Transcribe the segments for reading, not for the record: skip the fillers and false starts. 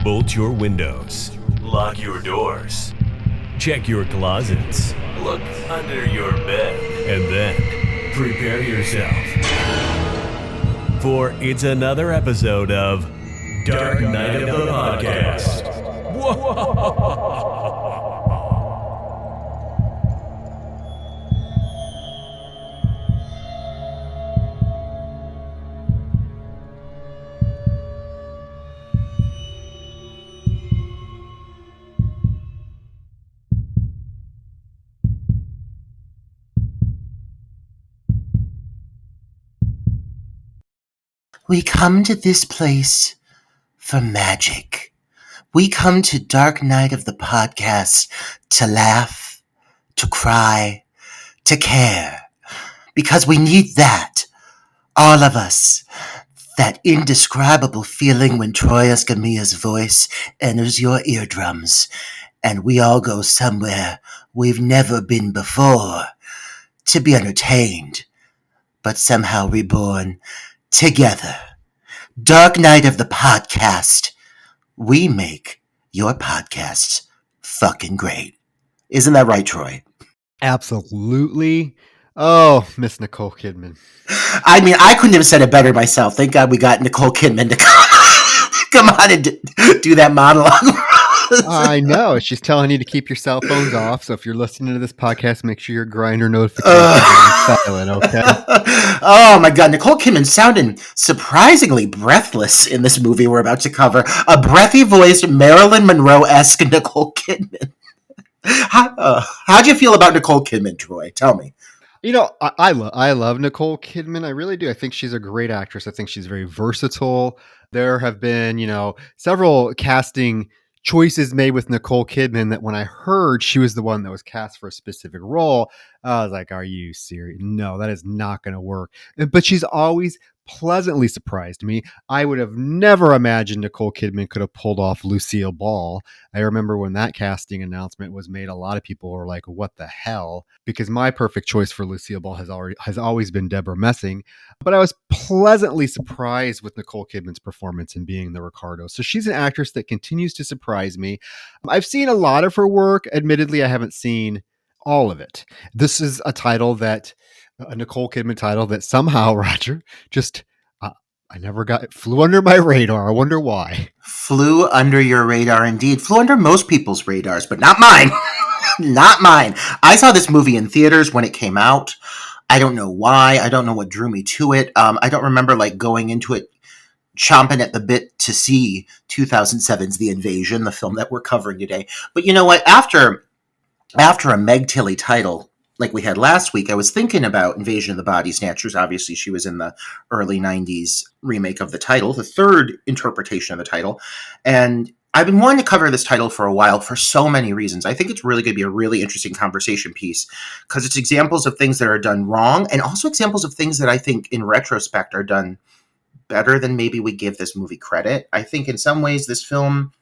Bolt your windows. Lock your doors. Check your closets. Look under your bed. And then prepare yourself. For it's another episode of Dark Knight of the Podcast. We come to this place for magic. We come to Dark Knight of the Podcast to laugh, to cry, to care. Because we need that. All of us. That indescribable feeling when Troy Escamilla's voice enters your eardrums. And we all go somewhere we've never been before. To be entertained. But somehow reborn. Together. Dark Knight of the Podcast. We make your podcasts fucking great. Isn't that right, Troy? Absolutely. Oh, Miss Nicole Kidman. I mean, I couldn't have said it better myself. Thank God we got Nicole Kidman to come on and do that monologue. I know. She's telling you to keep your cell phones off. So if you're listening to this podcast, make sure your Grindr notifications are silent, okay? Oh my God. Nicole Kidman sounding surprisingly breathless in this movie we're about to cover. A breathy-voiced Marilyn Monroe-esque Nicole Kidman. How'd you feel about Nicole Kidman, Troy? Tell me. You know, I love Nicole Kidman. I really do. I think she's a great actress. I think she's very versatile. There have been, several casting choices made with Nicole Kidman that when I heard she was the one that was cast for a specific role, I was like, are you serious? No, that is not going to work. But she's always pleasantly surprised me. I would have never imagined Nicole Kidman could have pulled off Lucille Ball. I remember when that casting announcement was made, a lot of people were like, what the hell? Because my perfect choice for Lucille Ball has always been Deborah Messing. But I was pleasantly surprised with Nicole Kidman's performance in being the Ricardo. So she's an actress that continues to surprise me. I've seen a lot of her work. Admittedly, I haven't seen all of it. This is a Nicole Kidman title that somehow, Roger, just it flew under my radar. I wonder why. Flew under your radar indeed. Flew under most people's radars, but not mine. Not mine. I saw this movie in theaters when it came out. I don't know why. I don't know what drew me to it. I don't remember going into it chomping at the bit to see 2007's The Invasion, the film that we're covering today. But you know what? After a Meg Tilly title like we had last week, I was thinking about Invasion of the Body Snatchers. Obviously, she was in the early 90s remake of the title, the third interpretation of the title. And I've been wanting to cover this title for a while for so many reasons. I think it's really going to be a really interesting conversation piece because it's examples of things that are done wrong and also examples of things that I think in retrospect are done better than maybe we give this movie credit. I think in some ways this film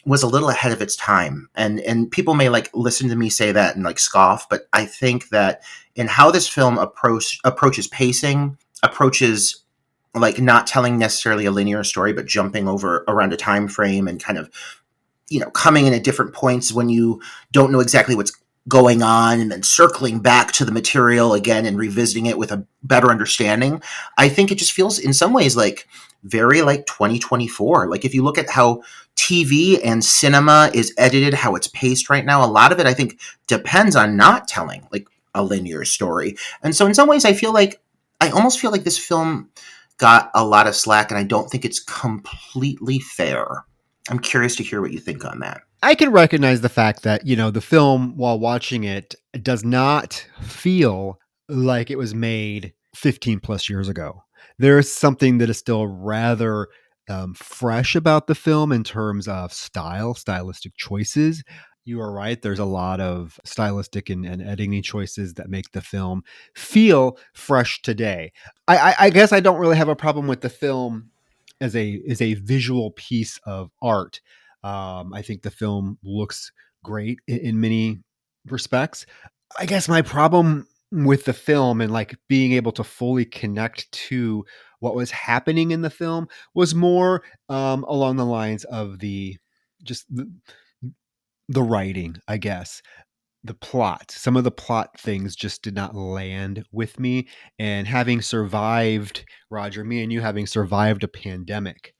was a little ahead of its time. And people may listen to me say that and scoff, but I think that in how this film approaches pacing, approaches not telling necessarily a linear story, but jumping over around a time frame and kind of, coming in at different points when you don't know exactly what's going on and then circling back to the material again and revisiting it with a better understanding. I think it just feels in some ways very 2024. If you look at how TV and cinema is edited, how it's paced right now, a lot of it I think depends on not telling a linear story. And so in some ways I almost feel like this film got a lot of slack and I don't think it's completely fair. I'm curious to hear what you think on that. I can recognize the fact that, the film while watching it does not feel like it was made 15 plus years ago. There is something that is still rather fresh about the film in terms of stylistic choices. You are right. There's a lot of stylistic and editing choices that make the film feel fresh today. I guess I don't really have a problem with the film as a visual piece of art. I think the film looks great in many respects. I guess my problem with the film and being able to fully connect to what was happening in the film was more along the lines of the just the writing, I guess. The plot, some of the plot things just did not land with me. And having survived, Roger, me and you having survived a pandemic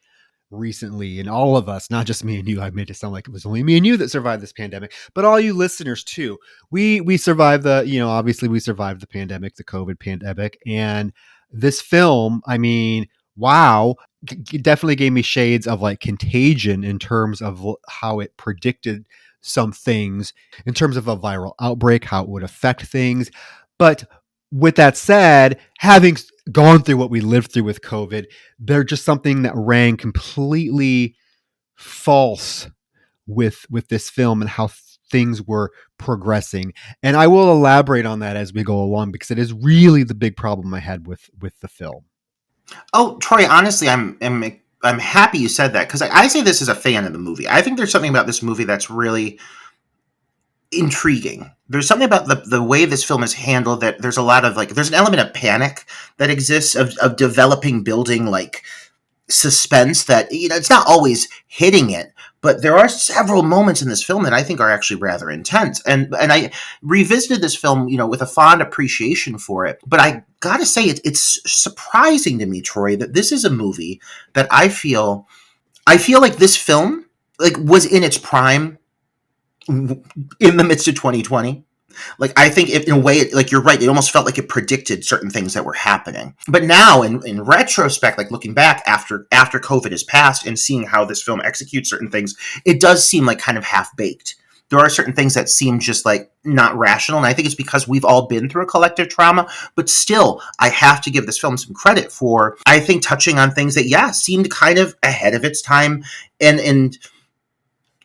recently, and all of us, not just me and you, I made it sound like it was only me and you that survived this pandemic, but all you listeners too. We survived obviously we survived the pandemic, the COVID pandemic. And this film, I mean, wow, definitely gave me shades of like Contagion in terms of how it predicted some things in terms of a viral outbreak, how it would affect things. But with that said, having gone through what we lived through with COVID, they're just something that rang completely false with this film and how things were progressing. And I will elaborate on that as we go along, because it is really the big problem I had with the film. Oh, Troy, honestly, I'm happy you said that because I say this as a fan of the movie. I think there's something about this movie that's really intriguing. There's something about the way this film is handled that there's a lot of like there's an element of panic that exists of developing, building like suspense that it's not always hitting it, but there are several moments in this film that I think are actually rather intense. And I revisited this film, with a fond appreciation for it. But I gotta say, it's surprising to me, Troy, that this is a movie that I feel like this film like was in its prime in the midst of 2020. Like I think in a way, like you're right, it almost felt like it predicted certain things that were happening. But now, in retrospect, like looking back after COVID has passed and seeing how this film executes certain things, it does seem like kind of half baked. There are certain things that seem just like not rational, and I think it's because we've all been through a collective trauma. But still, I have to give this film some credit for I think touching on things that seemed kind of ahead of its time and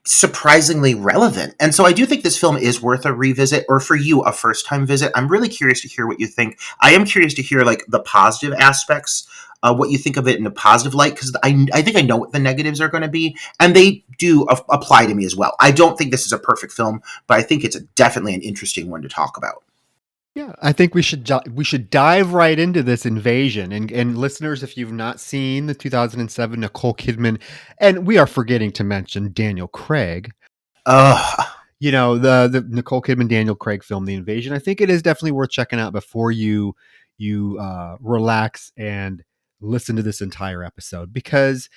surprisingly relevant. And so I do think this film is worth a revisit, or for you, a first time visit. I'm really curious to hear what you think. I am curious to hear like the positive aspects, what you think of it in a positive light, because I think I know what the negatives are going to be, and they do apply to me as well. I don't think this is a perfect film, but I think it's definitely an interesting one to talk about. Yeah, I think we should dive right into this invasion. And listeners, if you've not seen the 2007 Nicole Kidman, and we are forgetting to mention Daniel Craig, Ugh. the Nicole Kidman Daniel Craig film, The Invasion, I think it is definitely worth checking out before you relax and listen to this entire episode, because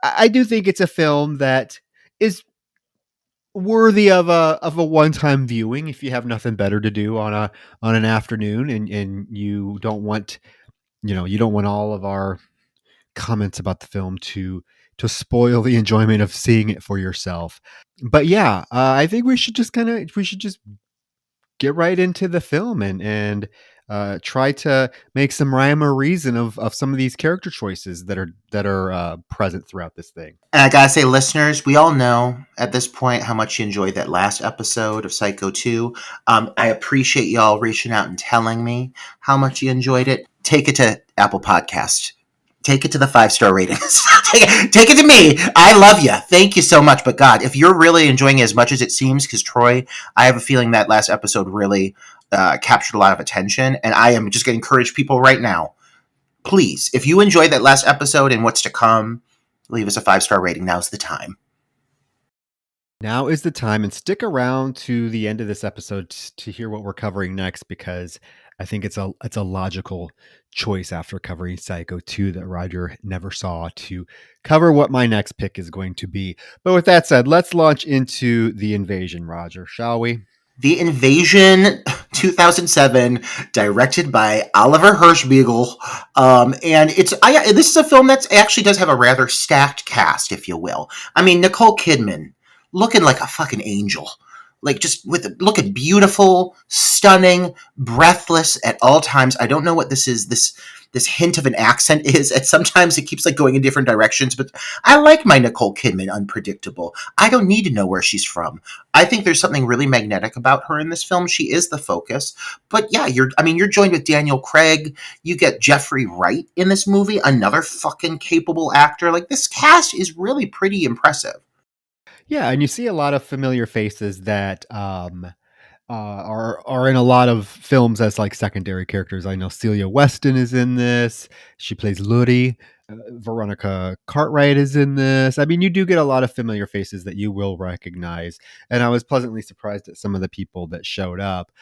I do think it's a film that is worthy of a one-time viewing if you have nothing better to do on an afternoon, and you don't want all of our comments about the film to spoil the enjoyment of seeing it for yourself. But yeah, I think we should just get right into the film and try to make some rhyme or reason of some of these character choices that are present throughout this thing. And I gotta say, listeners, we all know at this point how much you enjoyed that last episode of Psycho 2. I appreciate y'all reaching out and telling me how much you enjoyed it. Take it to Apple Podcast. Take it to the 5-star ratings. take it to me. I love you. Thank you so much. But God, if you're really enjoying it as much as it seems, because Troy, I have a feeling that last episode really captured a lot of attention, and I am just going to encourage people right now. Please, if you enjoyed that last episode and what's to come, leave us a 5-star rating. Now's the time. Now is the time, and stick around to the end of this episode to hear what we're covering next, because I think it's a logical choice after covering Psycho 2 that Roger never saw to cover what my next pick is going to be. But with that said, let's launch into The Invasion, Roger, shall we? The Invasion 2007, directed by Oliver Hirschbiegel. And this is a film that actually does have a rather stacked cast, if you will. I mean, Nicole Kidman, looking like a fucking angel. Like just looking beautiful, stunning, breathless at all times. I don't know what this is. This hint of an accent is, and sometimes it keeps like going in different directions. But I like my Nicole Kidman unpredictable. I don't need to know where she's from. I think there's something really magnetic about her in this film. She is the focus. But yeah, you're joined with Daniel Craig. You get Jeffrey Wright in this movie, another fucking capable actor. Like this cast is really pretty impressive. Yeah, and you see a lot of familiar faces that are in a lot of films as like secondary characters. I know Celia Weston is in this. She plays Ludi. Veronica Cartwright is in this. I mean, you do get a lot of familiar faces that you will recognize. And I was pleasantly surprised at some of the people that showed up.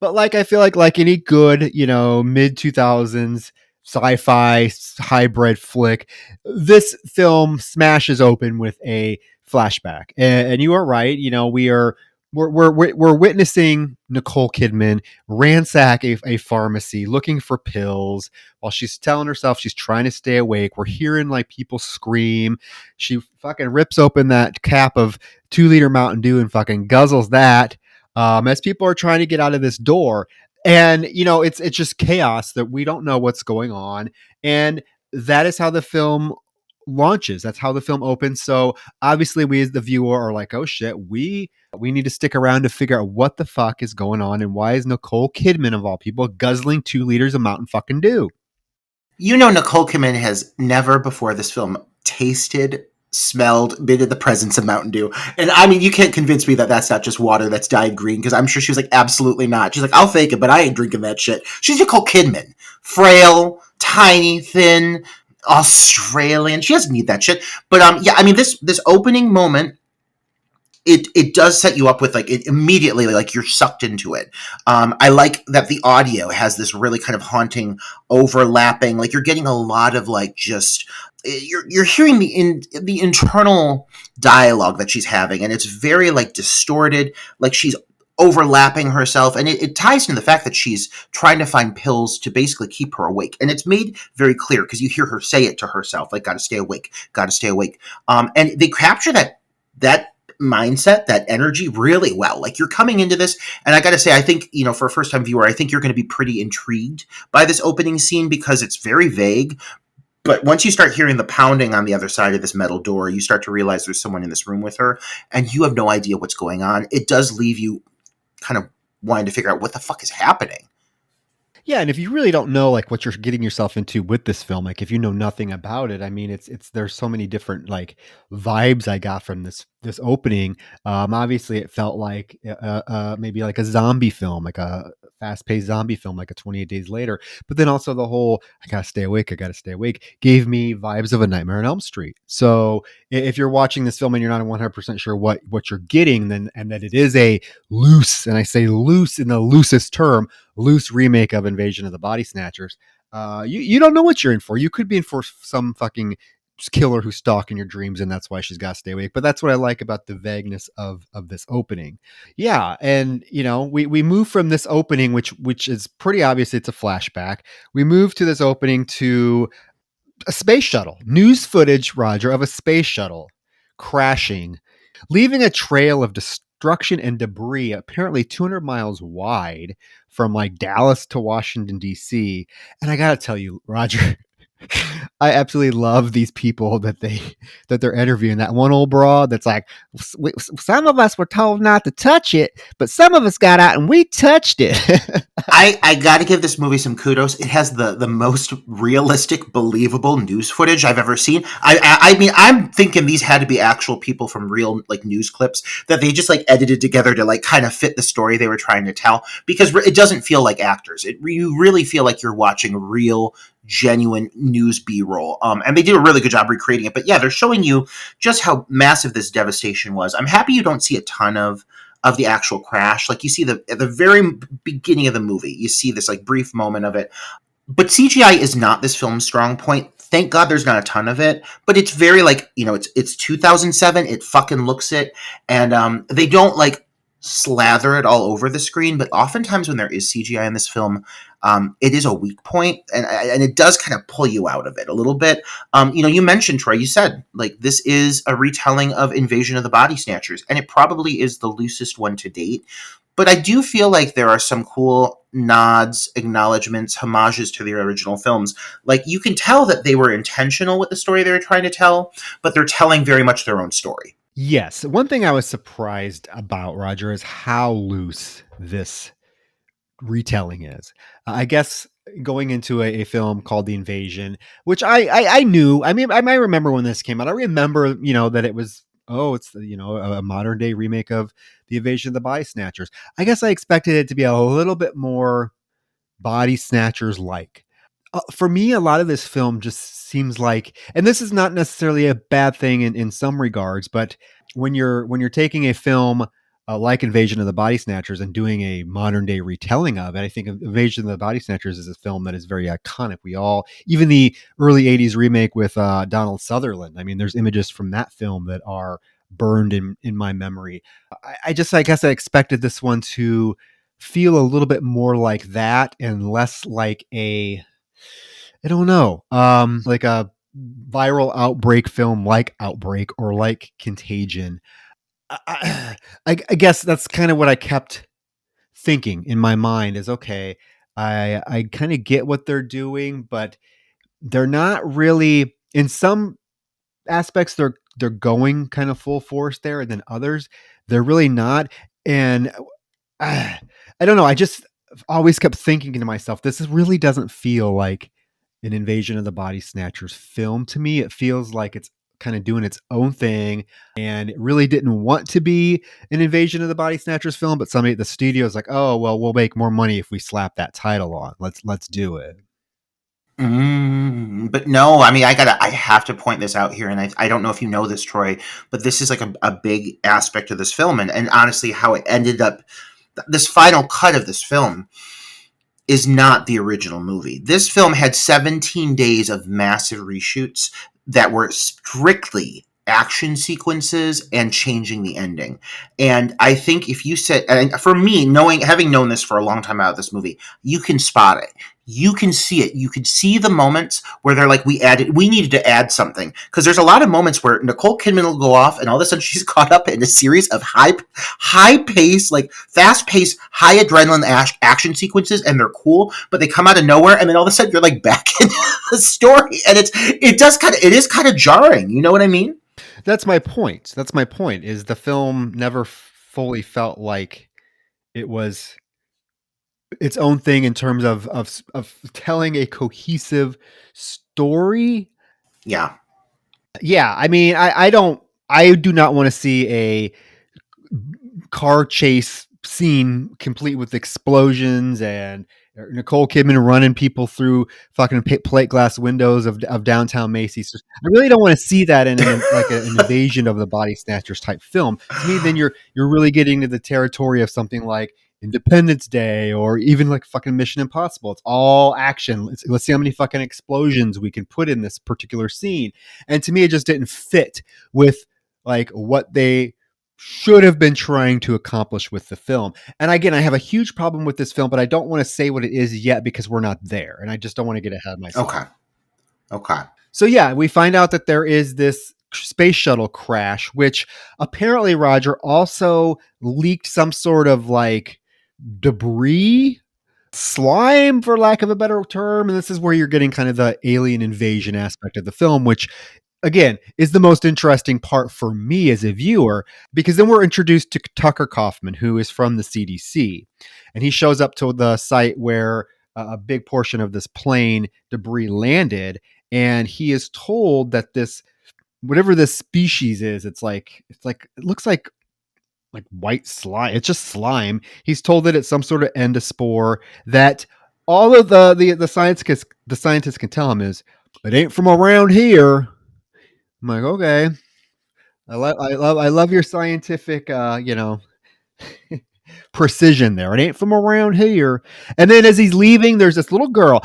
But like, I feel like any good, mid 2000s sci-fi hybrid flick, this film smashes open with a flashback. And you are right. We're witnessing Nicole Kidman ransack a pharmacy looking for pills while she's telling herself she's trying to stay awake. We're hearing like people scream. She fucking rips open that cap of 2 liter Mountain Dew and fucking guzzles that as people are trying to get out of this door. And it's just chaos that we don't know what's going on. And that is how the film launches. That's how the film opens. So obviously we as the viewer are like, oh shit, we need to stick around to figure out what the fuck is going on and why is Nicole Kidman of all people guzzling 2 liters of Mountain fucking Dew. Nicole Kidman has never before this film tasted, smelled, been in the presence of Mountain Dew. And I mean, you can't convince me that that's not just water that's dyed green, because I'm sure she was like, absolutely not. She's like, I'll fake it, but I ain't drinking that shit. She's Nicole Kidman. Frail, tiny, thin, Australian. She doesn't need that shit. But yeah, I mean, this opening moment, it does set you up with like it immediately, like you're sucked into it. I like that the audio has this really kind of haunting overlapping, like you're getting a lot of like just you're hearing the internal dialogue that she's having, and it's very like distorted, like she's overlapping herself, and it ties into the fact that she's trying to find pills to basically keep her awake, and it's made very clear because you hear her say it to herself, like, gotta stay awake, gotta stay awake. And they capture that mindset, that energy really well. Like you're coming into this, and I gotta say, I think, for a first time viewer, I think you're going to be pretty intrigued by this opening scene because it's very vague. But once you start hearing the pounding on the other side of this metal door, you start to realize there's someone in this room with her, and you have no idea what's going on. It does leave you kind of wanting to figure out what the fuck is happening. Yeah, and if you really don't know like what you're getting yourself into with this film, like if you know nothing about it, I mean, it's there's so many different like vibes I got from this opening. Obviously, it felt like maybe like a zombie film, like a fast-paced zombie film, like a 28 Days Later. But then also the whole I gotta stay awake, gave me vibes of a Nightmare on Elm Street. So if you're watching this film and you're not 100% sure what you're getting, then and that it is a loose, and I say loose in the loosest term, loose remake of Invasion of the Body Snatchers, you don't know what you're in for. You could be in for some fucking killer who's stalking your dreams, and that's why she's got to stay awake. But that's what I like about the vagueness of this opening. Yeah, and we move from this opening, which is pretty obvious. It's a flashback. We move to this opening to a space shuttle. News footage, Roger, of a space shuttle crashing, leaving a trail of destruction and debris apparently 200 miles wide from like Dallas to Washington, D.C. And I got to tell you, Roger, I absolutely love these people that they're interviewing. That one old broad that's like, some of us were told not to touch it, but some of us got out and we touched it. I got to give this movie some kudos. It has the most realistic, believable news footage I've ever seen. I mean, I'm thinking these had to be actual people from real like news clips that they just like edited together to like kind of fit the story they were trying to tell, because it doesn't feel like actors. You really feel like you're watching real, genuine news B-roll. And they did a really good job recreating it. But yeah, they're showing you just how massive this devastation was. I'm happy you don't see a ton of the actual crash. Like you see at the very beginning of the movie, you see this like brief moment of it. But CGI is not this film's strong point. Thank God there's not a ton of it, but it's very like, it's 2007. It fucking looks it. And they don't like slather it all over the screen, but oftentimes when there is CGI in this film, it is a weak point, and it does kind of pull you out of it a little bit. You mentioned, Troy, you said like this is a retelling of Invasion of the Body Snatchers, and it probably is the loosest one to date. But I do feel like there are some cool nods, acknowledgments, homages to the original films. Like you can tell that they were intentional with the story they were trying to tell, but they're telling very much their own story. Yes. One thing I was surprised about, Roger, is how loose this retelling is. I guess going into a film called The Invasion, which I knew. I mean, I might remember when this came out. I remember, that it was, it's, a modern day remake of The Invasion of the Body Snatchers. I guess I expected it to be a little bit more Body Snatchers like. For me, a lot of this film just seems like, and this is not necessarily a bad thing in some regards, but when you're taking a film like Invasion of the Body Snatchers and doing a modern day retelling of it, I think Invasion of the Body Snatchers is a film that is very iconic. We all, even the early '80s remake with Donald Sutherland. I mean, there's images from that film that are burned in my memory. I guess I expected this one to feel a little bit more like that and less like a, I don't know, like a viral outbreak film like Outbreak or like Contagion. I guess that's kind of what I kept thinking in my mind is, okay, I kind of get what they're doing, but they're not really, in some aspects they're going kind of full force there, and then others they're really not. And I don't know. I just always kept thinking to myself, this really doesn't feel like an Invasion of the Body Snatchers film to me. It feels like it's kind of doing its own thing, and it really didn't want to be an Invasion of the Body Snatchers film. But somebody at the studio is like, "Oh, well, we'll make more money if we slap that title on. Let's do it." But no, I mean, I have to point this out here, and I don't know if you know this, Troy, but this is like a big aspect of this film, and honestly, how it ended up, this final cut of this film is not the original movie. This film had 17 days of massive reshoots that were strictly action sequences and changing the ending. And I think if you said, and for me, having known this for a long time about this movie, you can spot it. You can see it. You could see the moments where they're like, we needed to add something. Because there's a lot of moments where Nicole Kidman will go off and all of a sudden she's caught up in a series of high pace, like fast paced, high adrenaline action sequences, and they're cool, but they come out of nowhere, and then all of a sudden you're like back in the story. And it is kind of jarring. You know what I mean? That's my point. That's my point. Is the film never fully felt like it was its own thing in terms of telling a cohesive story. Yeah. Yeah, I mean, I do not want to see a car chase scene complete with explosions and Nicole Kidman running people through fucking plate glass windows of downtown Macy's. I really don't want to see that in an Invasion of the Body Snatchers type film. To me, then you're really getting to the territory of something like Independence Day or even like fucking Mission Impossible. It's all action. Let's see how many fucking explosions we can put in this particular scene. And to me, it just didn't fit with like what they should have been trying to accomplish with the film. And again, I have a huge problem with this film, but I don't want to say what it is yet because we're not there. And I just don't want to get ahead of myself. Okay. So yeah, we find out that there is this space shuttle crash, which apparently, Roger, also leaked some sort of like debris, slime, for lack of a better term. And this is where you're getting kind of the alien invasion aspect of the film, which again is the most interesting part for me as a viewer, because then we're introduced to Tucker Kaufman, who is from the CDC, and he shows up to the site where a big portion of this plane debris landed, and he is told that this, whatever this species is, it looks like white slime. It's just slime. He's told that it's some sort of endospore that all of the scientists can tell him is, it ain't from around here. I'm like, okay. I love your scientific precision there. It ain't from around here. And then as he's leaving, there's this little girl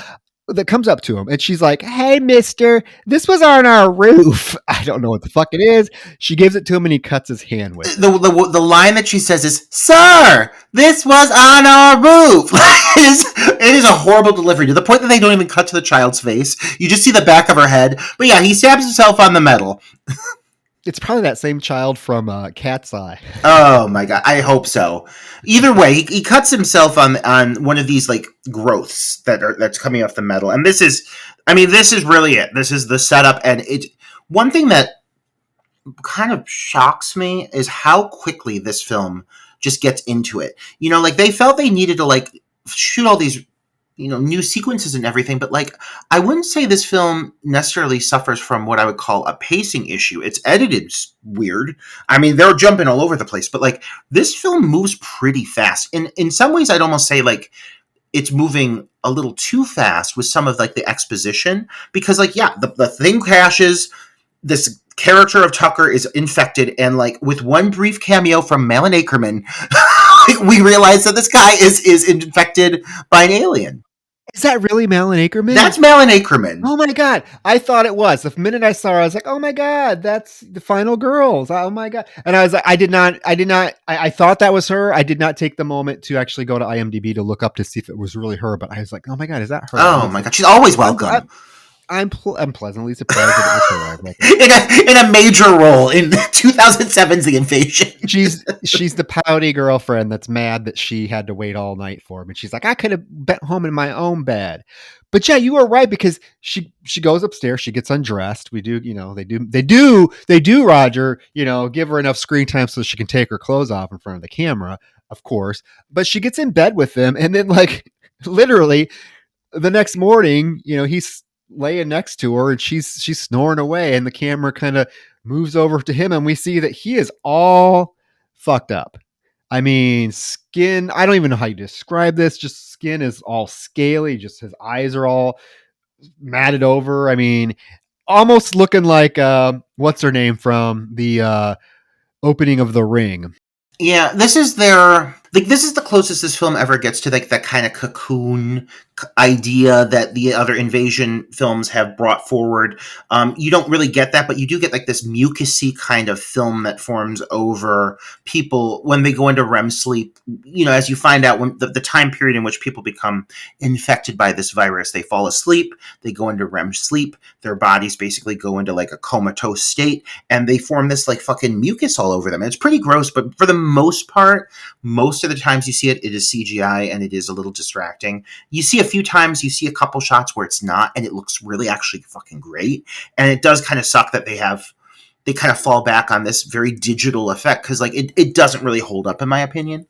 that comes up to him and she's like, "Hey, mister, this was on our roof." I don't know what the fuck it is. She gives it to him and he cuts his hand with it. The line that she says is, "Sir, this was on our roof." It is a horrible delivery to the point that they don't even cut to the child's face. You just see the back of her head. But yeah, he stabs himself on the metal. It's probably that same child from Cat's Eye. Oh my god, I hope so. Either way, he cuts himself on one of these like growths that's coming off the metal, and this is really it. This is the setup, and it. One thing that kind of shocks me is how quickly this film just gets into it. You know, like they felt they needed to like shoot all these, you know, new sequences and everything, but like I wouldn't say this film necessarily suffers from what I would call a pacing issue. It's edited weird. I mean, they're jumping all over the place, but like this film moves pretty fast. In some ways, I'd almost say like it's moving a little too fast with some of like the exposition, because like, yeah, the thing crashes, this character of Tucker is infected, and like with one brief cameo from Malin Akerman, we realize that this guy is infected by an alien. Is that really Malin Akerman? That's Malin Akerman. Oh my God. I thought it was. The minute I saw her, I was like, oh my God, that's the final girls. Oh my God. And I was like, I thought that was her. I did not take the moment to actually go to IMDb to look up to see if it was really her, but I was like, oh my God, is that her? Oh my God, she's always welcome. I'm pleasantly surprised that it was her. in a major role in 2007's The Invasion. She's the pouty girlfriend that's mad that she had to wait all night for him, and she's like, I could have been home in my own bed. But yeah, you were right, because she goes upstairs, she gets undressed. They do Roger, give her enough screen time so she can take her clothes off in front of the camera, of course. But she gets in bed with him, and then like literally the next morning, he's laying next to her and she's snoring away, and the camera kind of moves over to him, and we see that he is all fucked up. I mean, skin, I don't even know how you describe this. Just skin is all scaly. Just his eyes are all matted over. I mean, almost looking like what's her name from the opening of The Ring. Yeah, this is the closest this film ever gets to like that kind of cocoon idea that the other invasion films have brought forward. You don't really get that, but you do get like this mucusy kind of film that forms over people when they go into REM sleep. As you find out, when the time period in which people become infected by this virus, they fall asleep, they go into REM sleep, their bodies basically go into like a comatose state, and they form this like fucking mucus all over them. And it's pretty gross, but for the most part, most of the times you see it is CGI, and it is a little distracting. You see a few times, you see a couple shots where it's not, and it looks really actually fucking great. And it does kind of suck that they kind of fall back on this very digital effect, because like it doesn't really hold up in my opinion.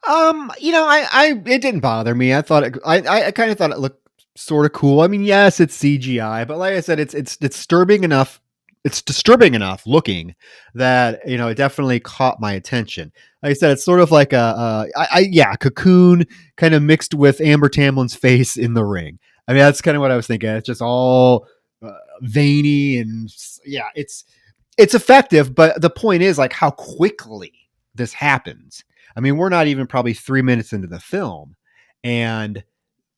It didn't bother me. I thought I kind of thought it looked sort of cool. I mean, yes, it's CGI, but like I said, it's disturbing enough. It's disturbing enough looking that, it definitely caught my attention. Like I said, it's sort of like a cocoon kind of mixed with Amber Tamlin's face in The Ring. I mean, that's kind of what I was thinking. It's just all veiny, and yeah, it's effective. But the point is like how quickly this happens. I mean, we're not even probably 3 minutes into the film, and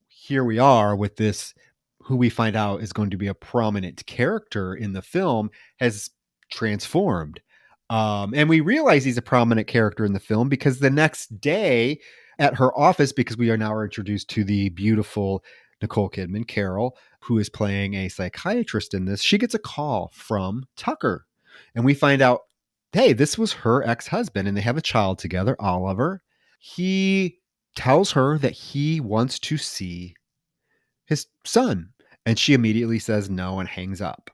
here we are with this, who we find out is going to be a prominent character in the film, has transformed. And we realize he's a prominent character in the film because the next day at her office, because we are now introduced to the beautiful Nicole Kidman, Carol, who is playing a psychiatrist in this, she gets a call from Tucker. And we find out, hey, this was her ex-husband, and they have a child together, Oliver. He tells her that he wants to see his son, and she immediately says no and hangs up.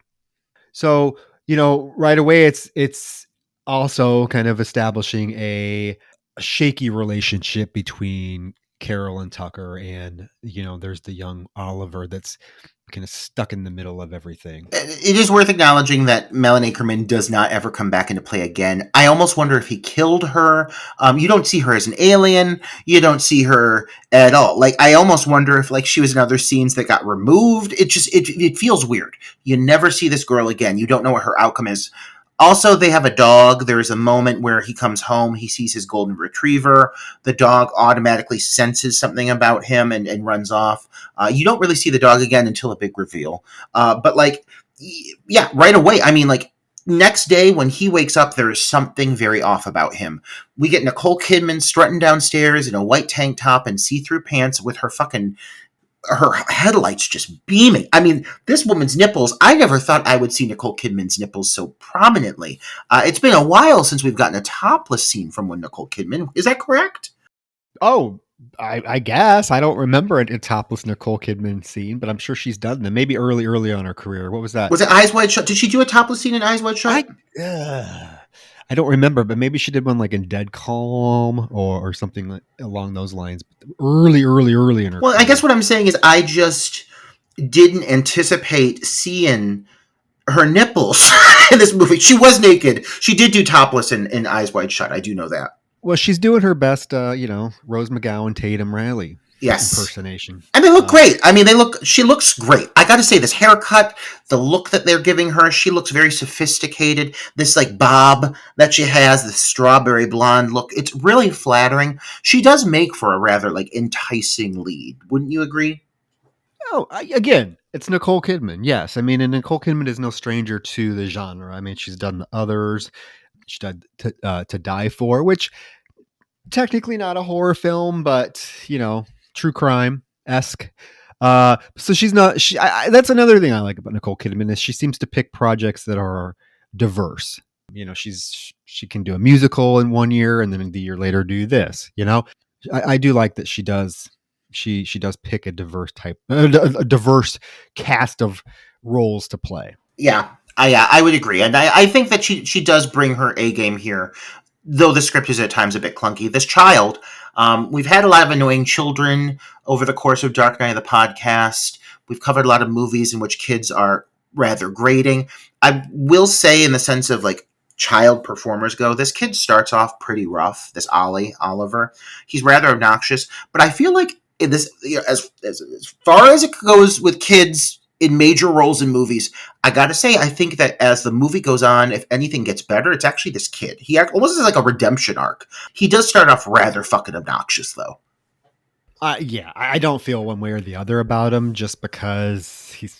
So, right away it's also kind of establishing a shaky relationship between Carol and Tucker, and there's the young Oliver that's kind of stuck in the middle of everything. It is worth acknowledging that Malin Akerman does not ever come back into play again. I almost wonder if he killed her. You don't see her as an alien. You don't see her at all. Like, I almost wonder if like she was in other scenes that got removed. It feels weird. You never see this girl again. You don't know what her outcome is. Also, they have a dog. There's a moment where he comes home, he sees his golden retriever. The dog automatically senses something about him and runs off. You don't really see the dog again until a big reveal. But like, yeah, right away. I mean, like, next day when he wakes up, there is something very off about him. We get Nicole Kidman strutting downstairs in a white tank top and see-through pants with her headlights just beaming. I mean, this woman's nipples, I never thought I would see Nicole Kidman's nipples so prominently. It's been a while since we've gotten a topless scene from one Nicole Kidman. Is that correct? Oh, I guess. I don't remember a topless Nicole Kidman scene, but I'm sure she's done them. Maybe early on in her career. What was that? Was it Eyes Wide Shut? Did she do a topless scene in Eyes Wide Shut? I don't remember, but maybe she did one like in Dead Calm or something along those lines. Early in her career. I guess what I'm saying is I just didn't anticipate seeing her nipples in this movie. She was naked. She did do topless in Eyes Wide Shut. I do know that. Well, she's doing her best, Rose McGowan, Tatum Riley. Yes. impersonation. And they look great. I mean, she looks great. I got to say, this haircut, the look that they're giving her, she looks very sophisticated. This like bob that she has, this strawberry blonde look, it's really flattering. She does make for a rather like enticing lead. Wouldn't you agree? Oh, again, it's Nicole Kidman. Yes, I mean, and Nicole Kidman is no stranger to the genre. I mean, she's done the others. She did to Die For, which technically not a horror film, but true crime esque. So she's not. That's another thing I like about Nicole Kidman is she seems to pick projects that are diverse. She can do a musical in one year and then the year later do this. I do like that she does. She does pick a diverse a diverse cast of roles to play. Yeah, I would agree, and I think that she does bring her A game here, though the script is at times a bit clunky. This child, we've had a lot of annoying children over the course of Dark Knight of the podcast. We've covered a lot of movies in which kids are rather grating. I will say, in the sense of like child performers go, this kid starts off pretty rough. This Oliver, he's rather obnoxious, but I feel like in this, as far as it goes with kids in major roles in movies, I gotta say, I think that as the movie goes on, if anything gets better, it's actually this kid. He almost has like a redemption arc. He does start off rather fucking obnoxious, though. Yeah, I don't feel one way or the other about him just because he's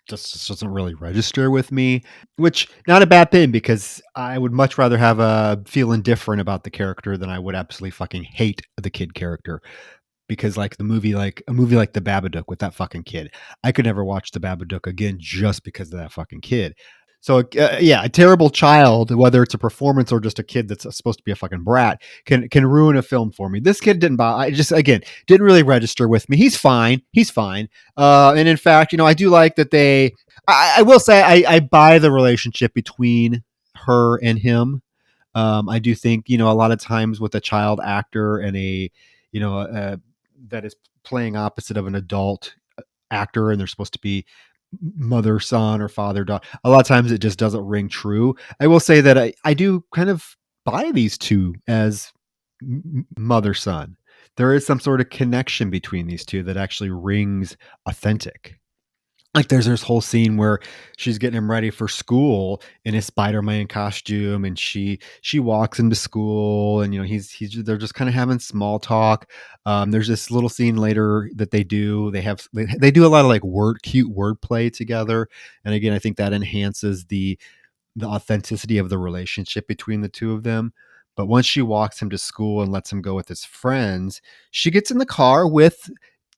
just doesn't really register with me, which not a bad thing because I would much rather have a feel indifferent about the character than I would absolutely fucking hate the kid character. Because like a movie like The Babadook with that fucking kid, I could never watch The Babadook again just because of that fucking kid. So yeah, a terrible child, whether it's a performance or just a kid that's supposed to be a fucking brat, can ruin a film for me. This kid didn't buy. I just again didn't really register with me. He's fine. And in fact, I do like that they. I will say I buy the relationship between her and him. I do think a lot of times with a child actor and a you know that is playing opposite of an adult actor, and they're supposed to be mother son or father daughter. A lot of times it just doesn't ring true. I will say that I do kind of buy these two as mother son. There is some sort of connection between these two that actually rings authentic. Like there's this whole scene where she's getting him ready for school in his Spider-Man costume, and she walks into school, and they're just kind of having small talk. There's this little scene later that they do. They do a lot of like cute wordplay together, and again, I think that enhances the authenticity of the relationship between the two of them. But once she walks him to school and lets him go with his friends, she gets in the car with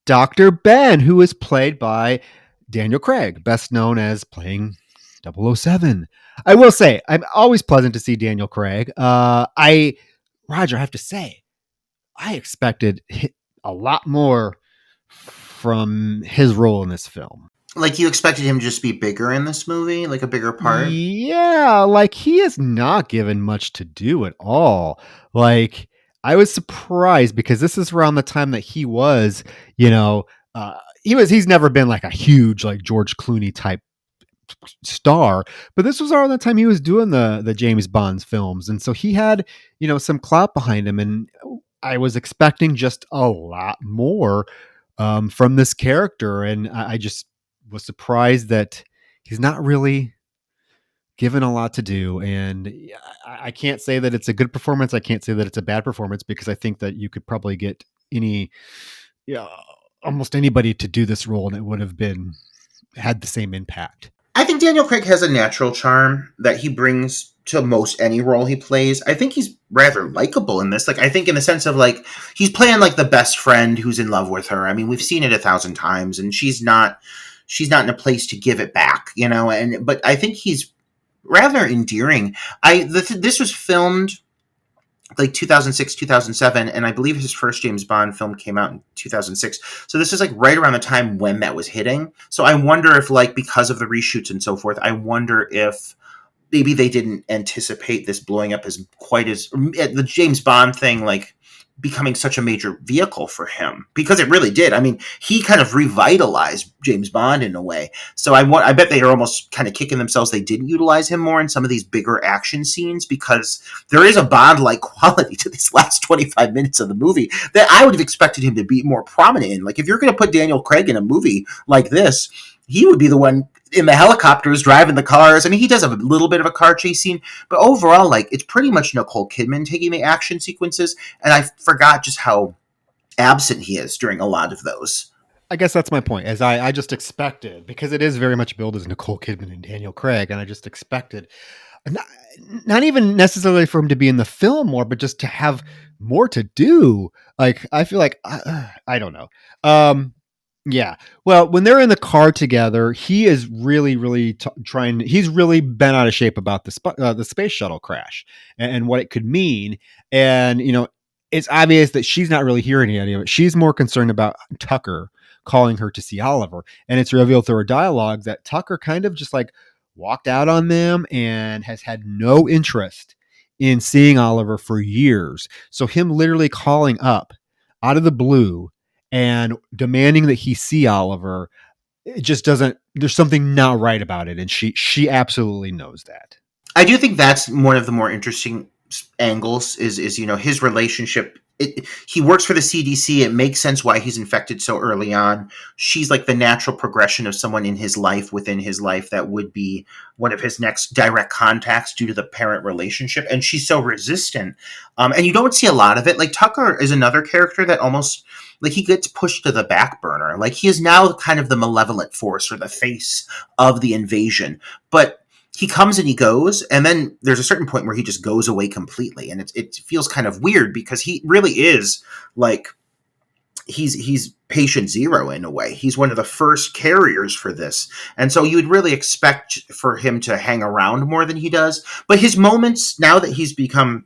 Dr. Ben, who is played by Daniel Craig, best known as playing 007. I will say, I'm always pleasant to see Daniel Craig. Roger, I have to say, I expected a lot more from his role in this film. Like you expected him to just be bigger in this movie, like a bigger part. Yeah, like he is not given much to do at all. Like I was surprised because this is around the time that he was, he's never been like a huge like George Clooney type star, but this was around the time he was doing the James Bond films, and so he had some clout behind him, and I was expecting just a lot more from this character, and I just was surprised that he's not really given a lot to do. And I can't say that it's a good performance. I can't say that it's a bad performance because I think that you could probably get yeah, almost anybody to do this role and it would have had the same impact. I think Daniel Craig has a natural charm that he brings to most any role he plays. I think he's rather likable in this. Like, I think in the sense of like, he's playing like the best friend who's in love with her. I mean, we've seen it 1,000 times and she's not in a place to give it back, but I think he's rather endearing. This was filmed like 2006, 2007, and I believe his first James Bond film came out in 2006. So this is like right around the time when that was hitting. So I wonder if like because of the reshoots and so forth, I wonder if maybe they didn't anticipate this blowing up as quite as the James Bond thing like becoming such a major vehicle for him, because it really did. I mean, he kind of revitalized James Bond in a way. So I bet they are almost kind of kicking themselves they didn't utilize him more in some of these bigger action scenes, because there is a Bond-like quality to these last 25 minutes of the movie that I would have expected him to be more prominent in. Like, if you're going to put Daniel Craig in a movie like this, he would be the one in the helicopters driving the cars. I mean, he does have a little bit of a car chase scene, but overall, like, it's pretty much Nicole Kidman taking the action sequences, and I forgot just how absent he is during a lot of those. I guess that's my point. As I just expected, because it is very much billed as Nicole Kidman and Daniel Craig, and I just expected not, not even necessarily for him to be in the film more, but just to have more to do. Like, I feel like I don't know. Yeah. Well, when they're in the car together, he is really, really trying. He's really bent out of shape about the space shuttle crash and what it could mean. And it's obvious that she's not really hearing any of it. She's more concerned about Tucker calling her to see Oliver, and it's revealed through her dialogue that Tucker kind of just like walked out on them and has had no interest in seeing Oliver for years. So him literally calling up out of the blue and demanding that he see Oliver, it just doesn't, there's something not right about it. And she absolutely knows that. I do think that's one of the more interesting angles is his relationship. He works for the CDC. It makes sense why he's infected so early on. She's like the natural progression of someone in his life, within his life, that would be one of his next direct contacts due to the parent relationship. And she's so resistant. And you don't see a lot of it. Like, Tucker is another character that almost, like, he gets pushed to the back burner. Like, he is now kind of the malevolent force or the face of the invasion. But he comes and he goes, and then there's a certain point where he just goes away completely, and it feels kind of weird, because he really is like he's patient zero in a way. He's one of the first carriers for this, and so you would really expect for him to hang around more than he does. But his moments, now that he's become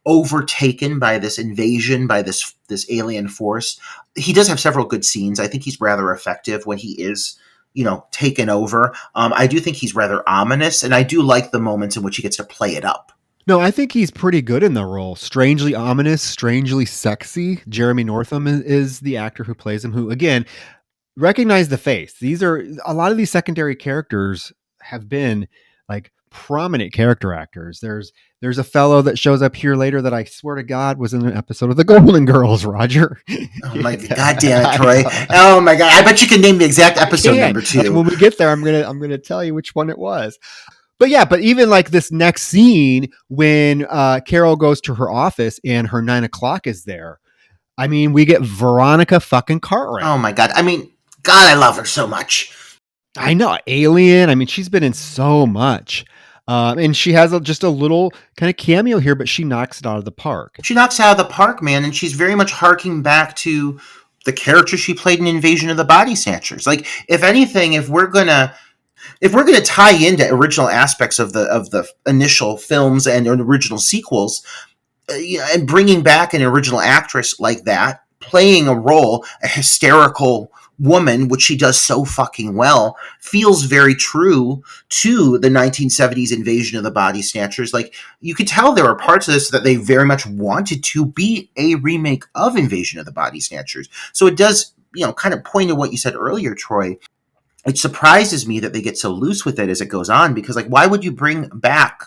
overtaken by this invasion, by this alien force, he does have several good scenes. I think he's rather effective when he is taken over. I do think he's rather ominous, and I do like the moments in which he gets to play it up. No, I think he's pretty good in the role. Strangely ominous, strangely sexy. Jeremy Northam is the actor who plays him, who, again, recognize the face. These are a lot of these secondary characters have been like prominent character actors. There's a fellow that shows up here later that I swear to God was in an episode of The Golden Girls, Roger. Oh my God damn it, Troy. Oh my God. I bet you can name the exact episode number too. And when we get there, I'm gonna tell you which one it was. But yeah, but even like this next scene when Carol goes to her office and her 9 o'clock is there. I mean, we get Veronica fucking Cartwright. Oh my God. I mean, God, I love her so much. I know. Alien. I mean, she's been in so much. And she has just a little kind of cameo here, but she knocks it out of the park. She knocks it out of the park, man, and she's very much harking back to the character she played in Invasion of the Body Snatchers. Like, if anything, if we're gonna tie into original aspects of the initial films and original sequels, and bringing back an original actress like that, playing a role, a hysterical woman, which she does so fucking well, feels very true to the 1970s Invasion of the Body Snatchers. Like, you could tell there were parts of this that they very much wanted to be a remake of Invasion of the Body Snatchers. So it does, kind of point to what you said earlier, Troy. It surprises me that they get so loose with it as it goes on, because, like, why would you bring back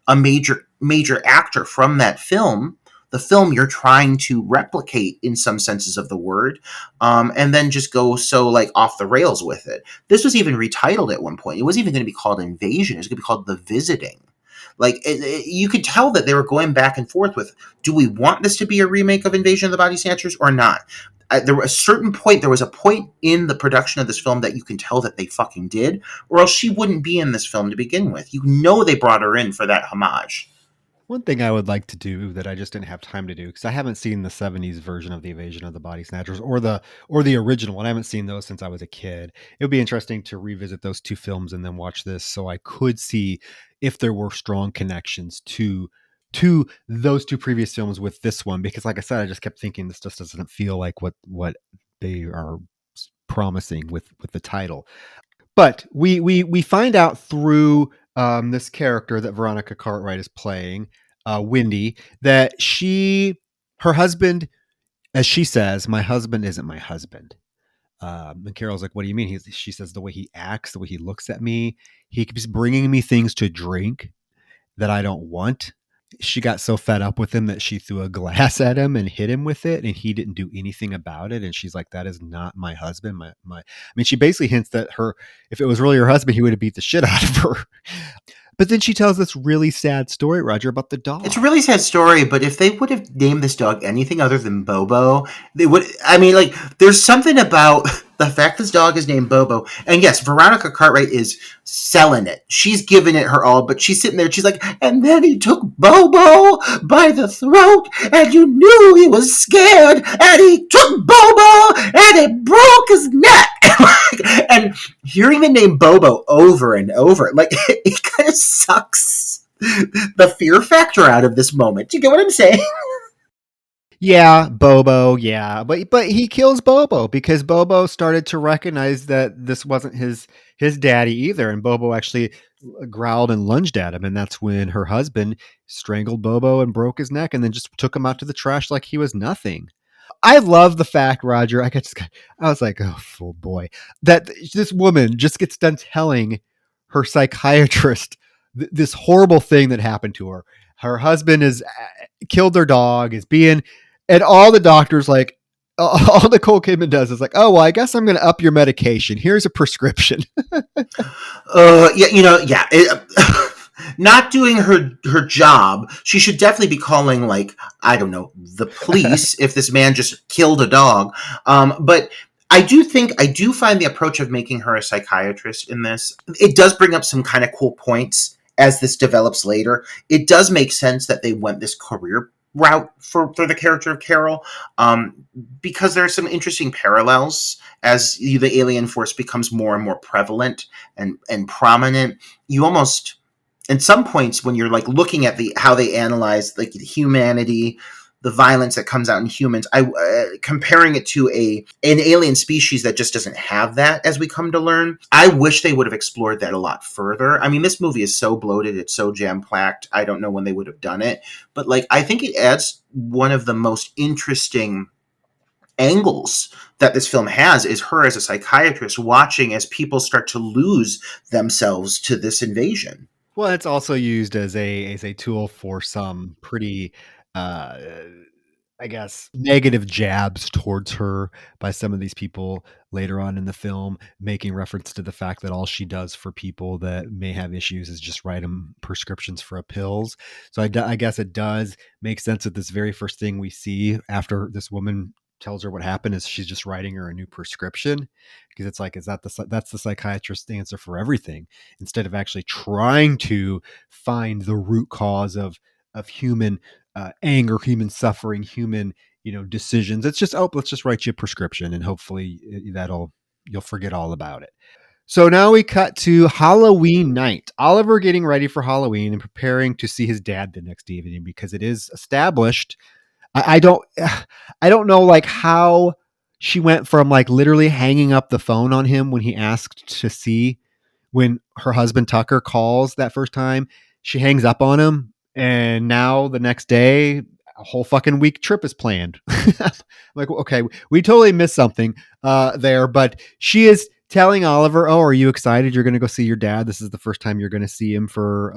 a major actor from that film, the film you're trying to replicate in some senses of the word, and then just go so, like, off the rails with it? This was even retitled at one point. It wasn't even going to be called Invasion. It was going to be called The Visiting. Like, you could tell that they were going back and forth with, do we want this to be a remake of Invasion of the Body Snatchers or not? There was a point in the production of this film that you can tell that they fucking did, or else she wouldn't be in this film to begin with. They brought her in for that homage. One thing I would like to do that I just didn't have time to do, because I haven't seen the 70s version of the Invasion of the Body Snatchers or the original one. I haven't seen those since I was a kid. It would be interesting to revisit those two films and then watch this, so I could see if there were strong connections to those two previous films with this one, because like I said, I just kept thinking this just doesn't feel like what they are promising with the title. But we find out through this character that Veronica Cartwright is playing, Wendy, that her husband As she says, my husband isn't my husband. And Carol's like, what do you mean? She says, the way he acts, the way he looks at me, he keeps bringing me things to drink that I don't want. She got so fed up with him that she threw a glass at him and hit him with it, and he didn't do anything about it. And she's like, that is not my husband. I mean, she basically hints that if it was really her husband, he would have beat the shit out of her. But then she tells this really sad story, Roger, about the dog. It's a really sad story, but if they would have named this dog anything other than Bobo, they would. I mean, like, there's something about the fact this dog is named Bobo. And yes, Veronica Cartwright is selling it. She's giving it her all, but she's sitting there. She's like, and then he took Bobo by the throat, and you knew he was scared, and he took Bobo, and it broke his neck. And hearing the name Bobo over and over, like, it kind of sucks the fear factor out of this moment. Do you get what I'm saying? Yeah, Bobo, yeah. But he kills Bobo because Bobo started to recognize that this wasn't his daddy either. And Bobo actually growled and lunged at him. And that's when her husband strangled Bobo and broke his neck and then just took him out to the trash like he was nothing. I love the fact, Roger, I was like, oh boy, that this woman just gets done telling her psychiatrist this horrible thing that happened to her. Her husband has killed their dog, and all the doctors, like, all Nicole Kidman does is like, oh, well, I guess I'm going to up your medication. Here's a prescription. Not doing her job. She should definitely be calling, like, I don't know, the police if this man just killed a dog. But I do find the approach of making her a psychiatrist in this, it does bring up some kind of cool points as this develops later. It does make sense that they went this career route for the character of Carol, because there are some interesting parallels as the alien force becomes more and more prevalent and prominent. You almost, at some points when you're like looking at how they analyze like humanity, the violence that comes out in humans, comparing it to an alien species that just doesn't have that, as we come to learn. I wish they would have explored that a lot further. I mean, this movie is so bloated, it's so jam-packed. I don't know when they would have done it, but like, I think it adds one of the most interesting angles that this film has is her as a psychiatrist watching as people start to lose themselves to this invasion. Well, it's also used as a tool for some pretty, I guess, negative jabs towards her by some of these people later on in the film, making reference to the fact that all she does for people that may have issues is just write them prescriptions for pills. So I guess it does make sense that this very first thing we see after this woman tells her what happened is she's just writing her a new prescription, because it's like, that's the psychiatrist's answer for everything, instead of actually trying to find the root cause of human anger, human suffering, human decisions. It's just, let's just write you a prescription and hopefully you'll forget all about it. So now we cut to Halloween night. Oliver getting ready for Halloween and preparing to see his dad the next evening, because it is established. I don't know like how she went from like literally hanging up the phone on him when he asked to see, when her husband Tucker calls that first time, she hangs up on him, and now the next day a whole fucking week trip is planned. Like, okay, we totally missed something there, but she is telling Oliver, oh, are you excited? You're going to go see your dad. This is the first time you're going to see him for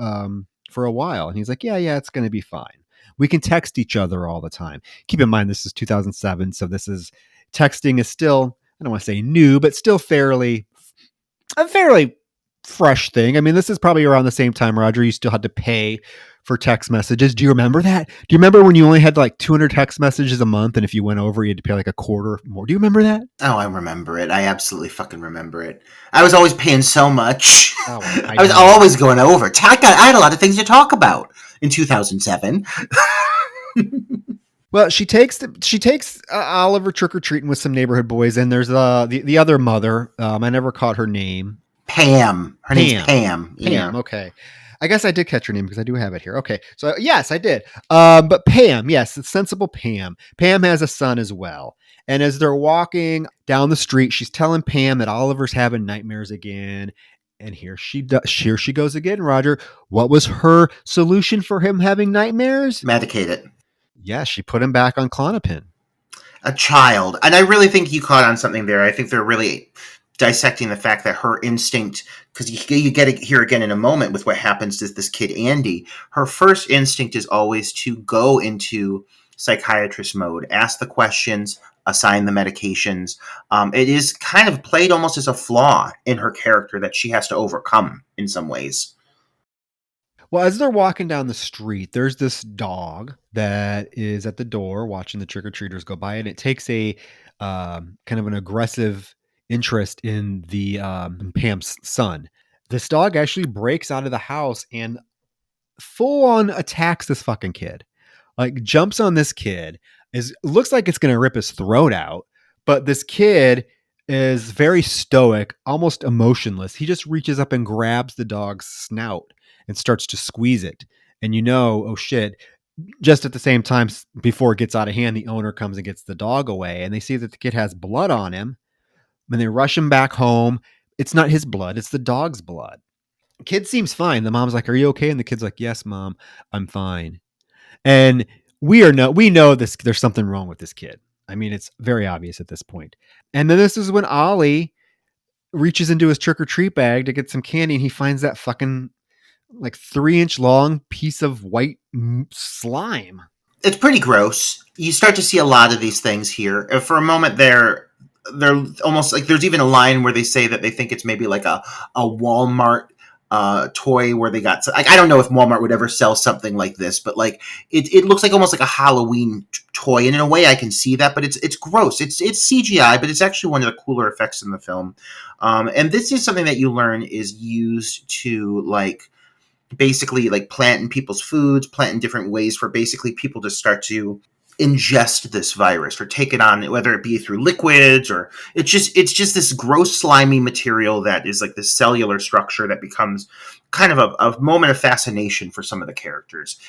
a while. And he's like, yeah, it's going to be fine. We can text each other all the time. Keep in mind, this is 2007. So texting is still, I don't want to say new, but still a fairly fresh thing. I mean, this is probably around the same time, Roger, you still had to pay for text messages. Do you remember that? Do you remember when you only had like 200 text messages a month, and if you went over, you had to pay like a quarter more? Do you remember that? Oh, I remember it. I absolutely fucking remember it. I was always paying so much. Oh, I was always going over. I had a lot of things to talk about in 2007. Well, she takes Oliver trick-or-treating with some neighborhood boys, and there's the other mother. I never caught her name. Pam. Her name's Pam. Yeah. Pam, okay. I guess I did catch her name because I do have it here. Okay. So yes, I did. But Pam, yes, it's sensible Pam. Pam has a son as well. And as they're walking down the street, she's telling Pam that Oliver's having nightmares again. And here she goes again, Roger. What was her solution for him having nightmares? Medicate it. Yeah, she put him back on Klonopin. A child. And I really think you caught on something there. I think they're really dissecting the fact that her instinct, because you get it here again in a moment with what happens to this kid Andy. Her first instinct is always to go into psychiatrist mode, ask the questions, assign the medications. It is kind of played almost as a flaw in her character that she has to overcome in some ways. Well, as they're walking down the street, there's this dog that is at the door watching the trick or treaters go by, and it takes a kind of an aggressive interest in the Pam's son. This dog actually breaks out of the house and full on attacks this fucking kid. Like jumps on this kid, is looks like it's gonna rip his throat out, but this kid is very stoic, almost emotionless. He just reaches up and grabs the dog's snout and starts to squeeze it. And oh shit. Just at the same time, before it gets out of hand, the owner comes and gets the dog away, and they see that the kid has blood on him. And they rush him back home. It's not his blood, it's the dog's blood. Kid seems fine. The mom's like, "Are you okay?" And the kid's like, "Yes, mom, I'm fine." And we know this there's something wrong with this kid. I mean, it's very obvious at this point. And then this is when Ollie reaches into his trick or treat bag to get some candy, and he finds that fucking like 3-inch long piece of white slime. It's pretty gross. You start to see a lot of these things here. For a moment, they're almost like there's even a line where they say that they think it's maybe like a Walmart toy where they got. Like, I don't know if Walmart would ever sell something like this, but like it looks like almost like a Halloween toy, and in a way I can see that, but it's gross. It's CGI, but it's actually one of the cooler effects in the film. And this is something that you learn is used to like basically like plant in people's foods, plant in different ways for basically people to start to ingest this virus or take it on, whether it be through liquids or it's just this gross slimy material that is like this cellular structure that becomes kind of a moment of fascination for some of the characters.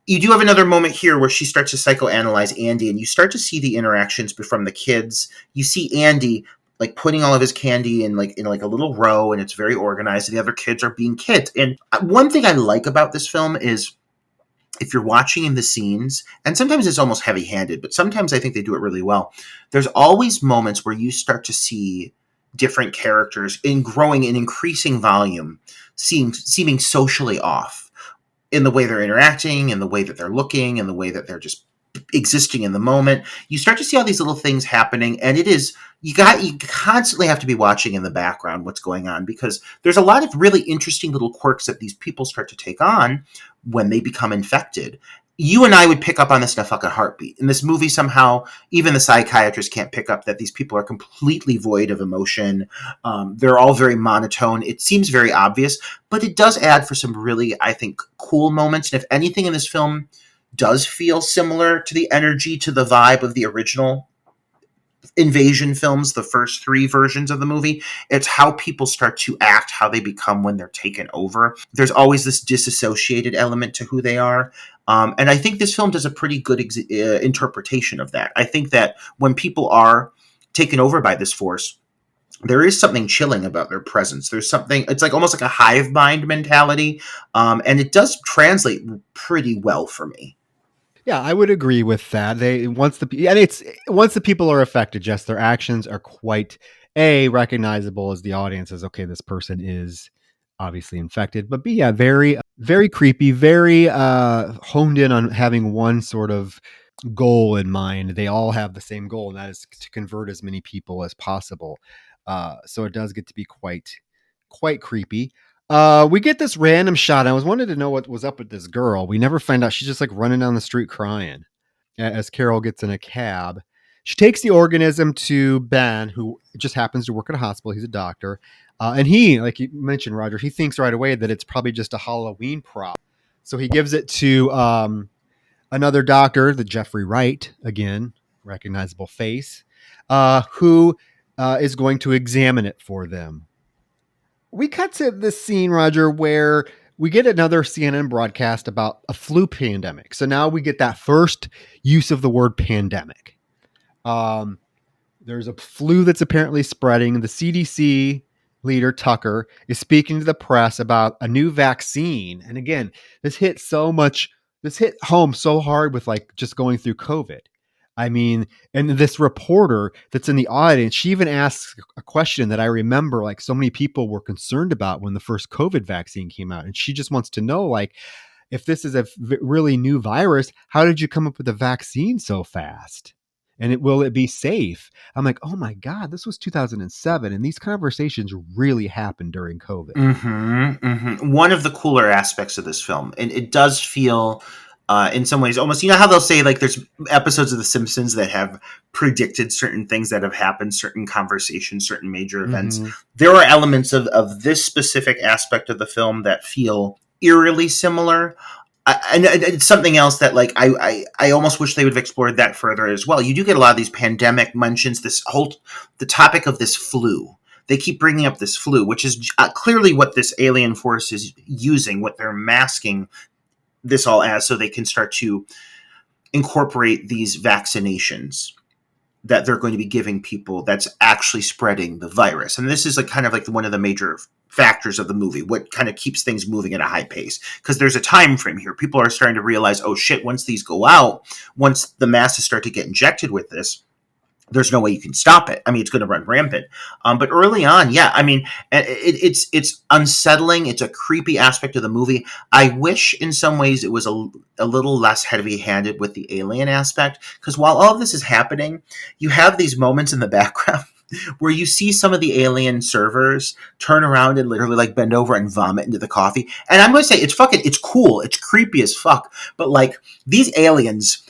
You do have another moment here where she starts to psychoanalyze Andy, and you start to see the interactions from the kids. You see Andy like putting all of his candy in like a little row, and it's very organized, and the other kids are being kids. And one thing I like about this film is if you're watching in the scenes, and sometimes it's almost heavy-handed, but sometimes I think they do it really well. There's always moments where you start to see different characters in growing in increasing volume, seeming socially off in the way they're interacting, in the way that they're looking, in the way that they're just existing in the moment. You start to see all these little things happening, and it is you constantly have to be watching in the background what's going on, because there's a lot of really interesting little quirks that these people start to take on when they become infected. You and I would pick up on this in a fucking heartbeat. In this movie, somehow, even the psychiatrist can't pick up that these people are completely void of emotion. They're all very monotone. It seems very obvious, but it does add for some really, I think, cool moments. And if anything in this film does feel similar to the energy, to the vibe of the original invasion films, the first 3 versions of the movie, it's how people start to act, how they become when they're taken over. There's always this disassociated element to who they are. And I think this film does a pretty good interpretation of that. I think that when people are taken over by this force, there is something chilling about their presence. There's something, it's like almost like a hive mind mentality. And it does translate pretty well for me. Yeah, I would agree with that. Once the people are affected, yes, their actions are quite recognizable as the audience as okay, this person is obviously infected, but B, yeah, very very creepy, very honed in on having one sort of goal in mind. They all have the same goal, and that is to convert as many people as possible. So it does get to be quite creepy. We get this random shot. I was wanted to know what was up with this girl. We never find out. She's just like running down the street crying as Carol gets in a cab. She takes the organism to Ben, who just happens to work at a hospital. He's a doctor. And he, like you mentioned, Roger, he thinks right away that it's probably just a Halloween prop. So he gives it to another doctor, the Jeffrey Wright, again, recognizable face, who is going to examine it for them. We cut to this scene, Roger, where we get another CNN broadcast about a flu pandemic. So now we get that first use of the word pandemic. There's a flu that's apparently spreading. The CDC leader, Tucker, is speaking to the press about a new vaccine. And again, this hit home so hard with like just going through COVID. I mean, and this reporter that's in the audience, she even asks a question that I remember like so many people were concerned about when the first COVID vaccine came out. And she just wants to know, like, if this is a really new virus, how did you come up with a vaccine so fast? And will it be safe? I'm like, oh my God, this was 2007. And these conversations really happened during COVID. One of the cooler aspects of this film, and it does feel, in some ways, almost, you know how they'll say like there's episodes of The Simpsons that have predicted certain things that have happened, certain conversations, certain major events. Mm-hmm. There are elements of this specific aspect of the film that feel eerily similar. And it's something else that like I almost wish they would have explored that further as well. You do get a lot of these pandemic mentions, the topic of this flu. They keep bringing up this flu, which is clearly what this alien force is using, what they're masking this all as, so they can start to incorporate these vaccinations that they're going to be giving people that's actually spreading the virus. And this is like kind of like one of the major factors of the movie, what kind of keeps things moving at a high pace, because there's a time frame here. People are starting to realize, oh shit, once these go out, once the masses start to get injected with this, there's no way you can stop it. I mean, it's going to run rampant. But early on, yeah, I mean, it's unsettling. It's a creepy aspect of the movie. I wish in some ways it was a little less heavy-handed with the alien aspect, because while all of this is happening, you have these moments in the background where you see some of the alien servers turn around and literally like bend over and vomit into the coffee. And I'm going to say it's cool. It's creepy as fuck. But like these aliens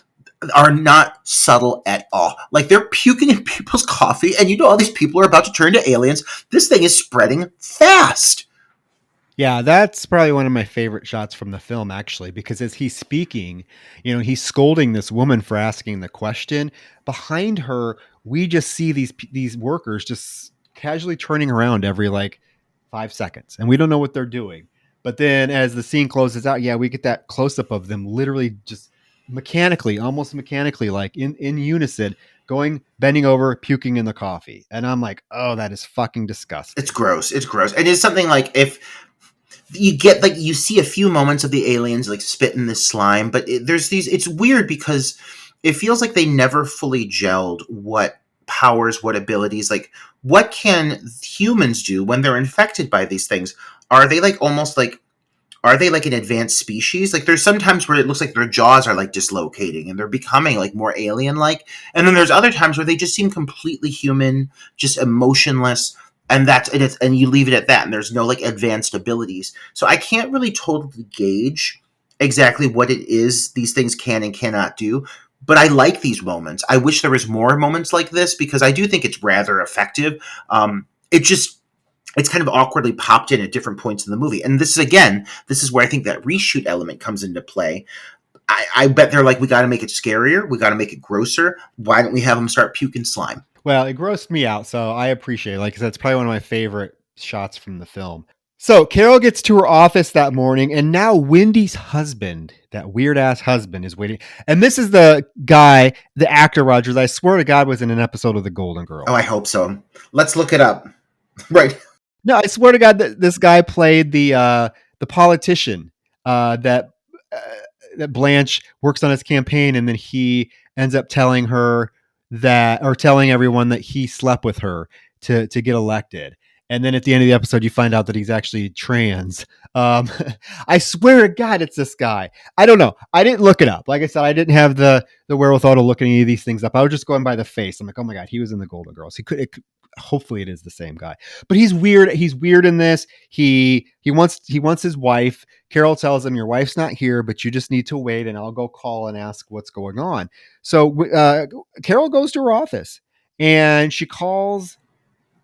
are not subtle at all. Like they're puking in people's coffee, and you know all these people are about to turn to aliens. This thing is spreading fast. Yeah, that's probably one of my favorite shots from the film, actually, because as he's speaking, he's scolding this woman for asking the question. Behind her, we just see these workers just casually turning around every like 5 seconds, and we don't know what they're doing. But then as the scene closes out, yeah, we get that close up of them literally just mechanically, almost mechanically, like in unison, bending over, puking in the coffee. And I'm like, oh, that is fucking disgusting. It's gross. It's gross. And it's something like if you get like you see a few moments of the aliens like spitting this slime, but there's these. It's weird because it feels like they never fully gelled what powers, what abilities, like what can humans do when they're infected by these things? Are they like almost like are they like an advanced species? Like there's sometimes where it looks like their jaws are like dislocating and they're becoming like more alien like. And then there's other times where they just seem completely human, just emotionless. And you leave it at that. And there's no like advanced abilities. So I can't really totally gauge exactly what it is these things can and cannot do. But I like these moments. I wish there was more moments like this because I do think it's rather effective. It's kind of awkwardly popped in at different points in the movie. And this is where I think that reshoot element comes into play. I bet they're like, we got to make it scarier. We got to make it grosser. Why don't we have them start puking slime? Well, it grossed me out, so I appreciate it. Like I said, it's probably one of my favorite shots from the film. So Carol gets to her office that morning, and now Wendy's husband, that weird ass husband, is waiting. And this is the guy, the actor Rogers, I swear to God was in an episode of The Golden Girls. Oh, I hope so. Let's look it up. Right. No, I swear to God that this guy played the politician that Blanche works on his campaign, and then he ends up telling everyone that he slept with her to get elected. And then at the end of the episode, you find out that he's actually trans. I swear to God, it's this guy. I don't know. I didn't look it up. Like I said, I didn't have the wherewithal to look any of these things up. I was just going by the face. I'm like, oh my God, he was in the Golden Girls. Hopefully it is the same guy, but he's weird. He's weird in this. He wants his wife. Carol tells him, your wife's not here, but you just need to wait and I'll go call and ask what's going on. So Carol goes to her office and she calls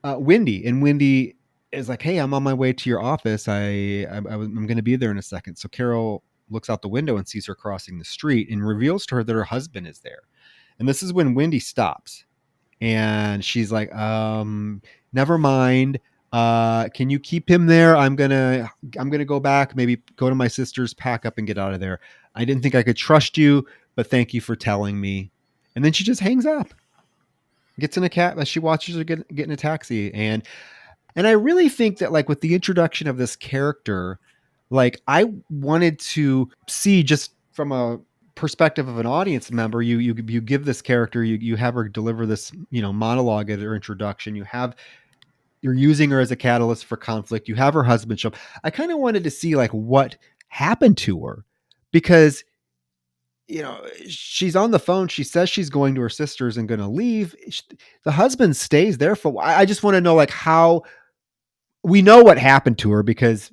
Wendy, and Wendy is like, hey, I'm on my way to your office. I'm going to be there in a second. So Carol looks out the window and sees her crossing the street and reveals to her that her husband is there. And this is when Wendy stops. And she's like, never mind. Can you keep him there? I'm gonna go back, maybe go to my sister's, pack up and get out of there. I didn't think I could trust you, but thank you for telling me. And then she just hangs up, gets in a cab as she watches her get in a taxi. And I really think that like with the introduction of this character, like I wanted to see just from a perspective of an audience member, you give this character, you have her deliver this, monologue at her introduction. You're using her as a catalyst for conflict. You have her husband show up. I kind of wanted to see like what happened to her, because she's on the phone. She says she's going to her sister's and going to leave. The husband stays there for. I just want to know like how we know what happened to her, because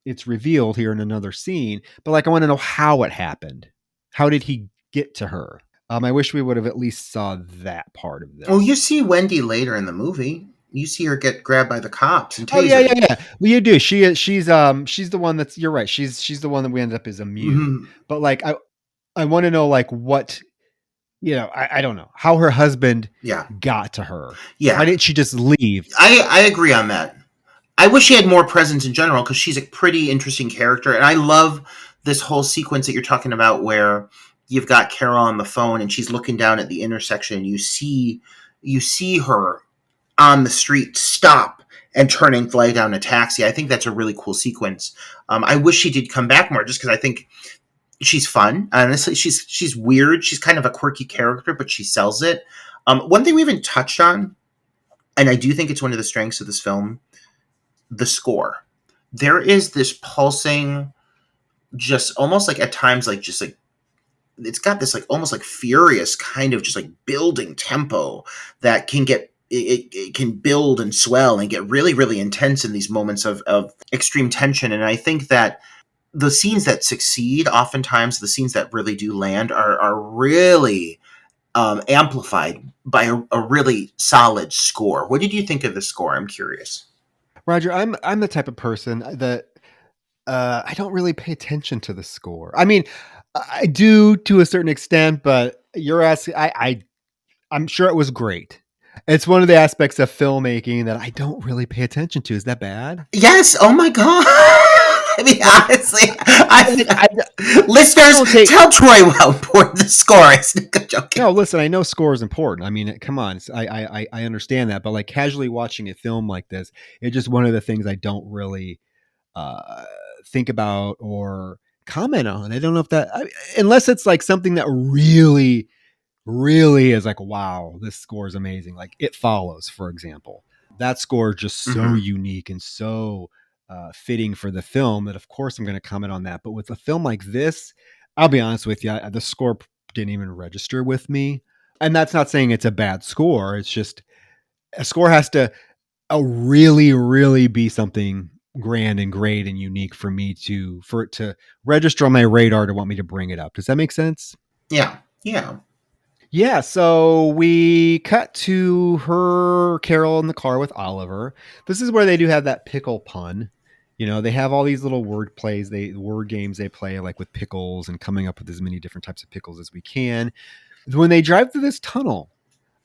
it's revealed here in another scene. But like, I want to know how it happened. How did he get to her? I wish we would have at least saw that part of this. Well, you see Wendy later in the movie. You see her get grabbed by the cops and tasered. Oh yeah. Well, you do. She's the one that's. You're right. She's the one that we end up as immune. Mm-hmm. But like, I want to know like what. I don't know how her husband got to her. Yeah. Why didn't she just leave? I agree on that. I wish she had more presence in general, because she's a pretty interesting character. And I love this whole sequence that you're talking about where you've got Carol on the phone and she's looking down at the intersection, and you see her on the street stop and turn and fly down a taxi. I think that's a really cool sequence. I wish she did come back more, just because I think she's fun. Honestly, she's weird. She's kind of a quirky character, but she sells it. One thing we haven't touched on, and I do think it's one of the strengths of this film, the score. There is this pulsing, just almost like at times, like just like it's got this like almost like furious kind of just like building tempo that can get it can build and swell and get really, really intense in these moments of extreme tension. And I think that the scenes that succeed, oftentimes the scenes that really do land, are really amplified by a really solid score. What did you think of the score? I'm curious. Roger, I'm the type of person that I don't really pay attention to the score. I mean, I do to a certain extent, but you're asking. I'm sure it was great. It's one of the aspects of filmmaking that I don't really pay attention to. Is that bad? Yes. Oh my God. I mean, honestly, listeners, tell Troy how important the score is. Joking. No, listen, I know score is important. I mean, come on, I understand that, but like casually watching a film like this, it's just one of the things I don't really think about or comment on. I don't know if unless it's like something that really, really is like, wow, this score is amazing. Like It Follows, for example. That score is just so unique and so fitting for the film that of course I'm going to comment on that. But with a film like this, I'll be honest with you, the score didn't even register with me. And that's not saying it's a bad score. It's just a score has to really, really be something grand and great and unique for it to register on my radar to want me to bring it up. Does that make sense? Yeah. Yeah, so we cut to Carol in the car with Oliver. This is where they do have that pickle pun. They have all these little word games they play, like with pickles and coming up with as many different types of pickles as we can. When they drive through this tunnel,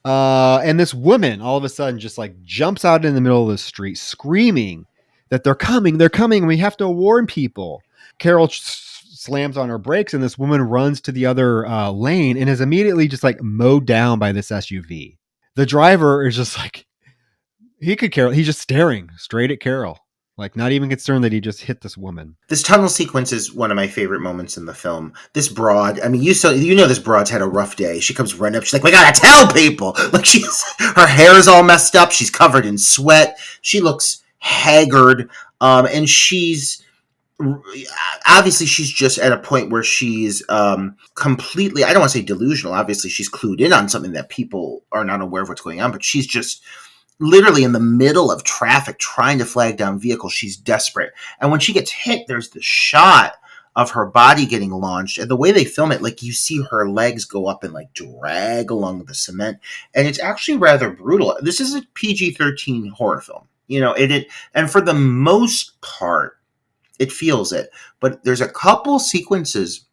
and this woman all of a sudden just like jumps out in the middle of the street screaming that they're coming, we have to warn people. Carol slams on her brakes and this woman runs to the other lane and is immediately just like mowed down by this SUV. The driver is just like, he's just staring straight at Carol, like not even concerned that he just hit this woman. This tunnel sequence is one of my favorite moments in the film. This broad, I mean, this broad's had a rough day. She comes running up. She's like, we gotta tell people. Like her hair's all messed up. She's covered in sweat. She looks haggard. And obviously she's just at a point where she's completely, I don't want to say delusional. Obviously she's clued in on something that people are not aware of what's going on, but she's just literally in the middle of traffic trying to flag down vehicles. She's desperate. And when she gets hit, there's the shot of her body getting launched. And the way they film it, like you see her legs go up and like drag along the cement. And it's actually rather brutal. This is a PG-13 horror film. And for the most part, it feels it. But there's a couple sequences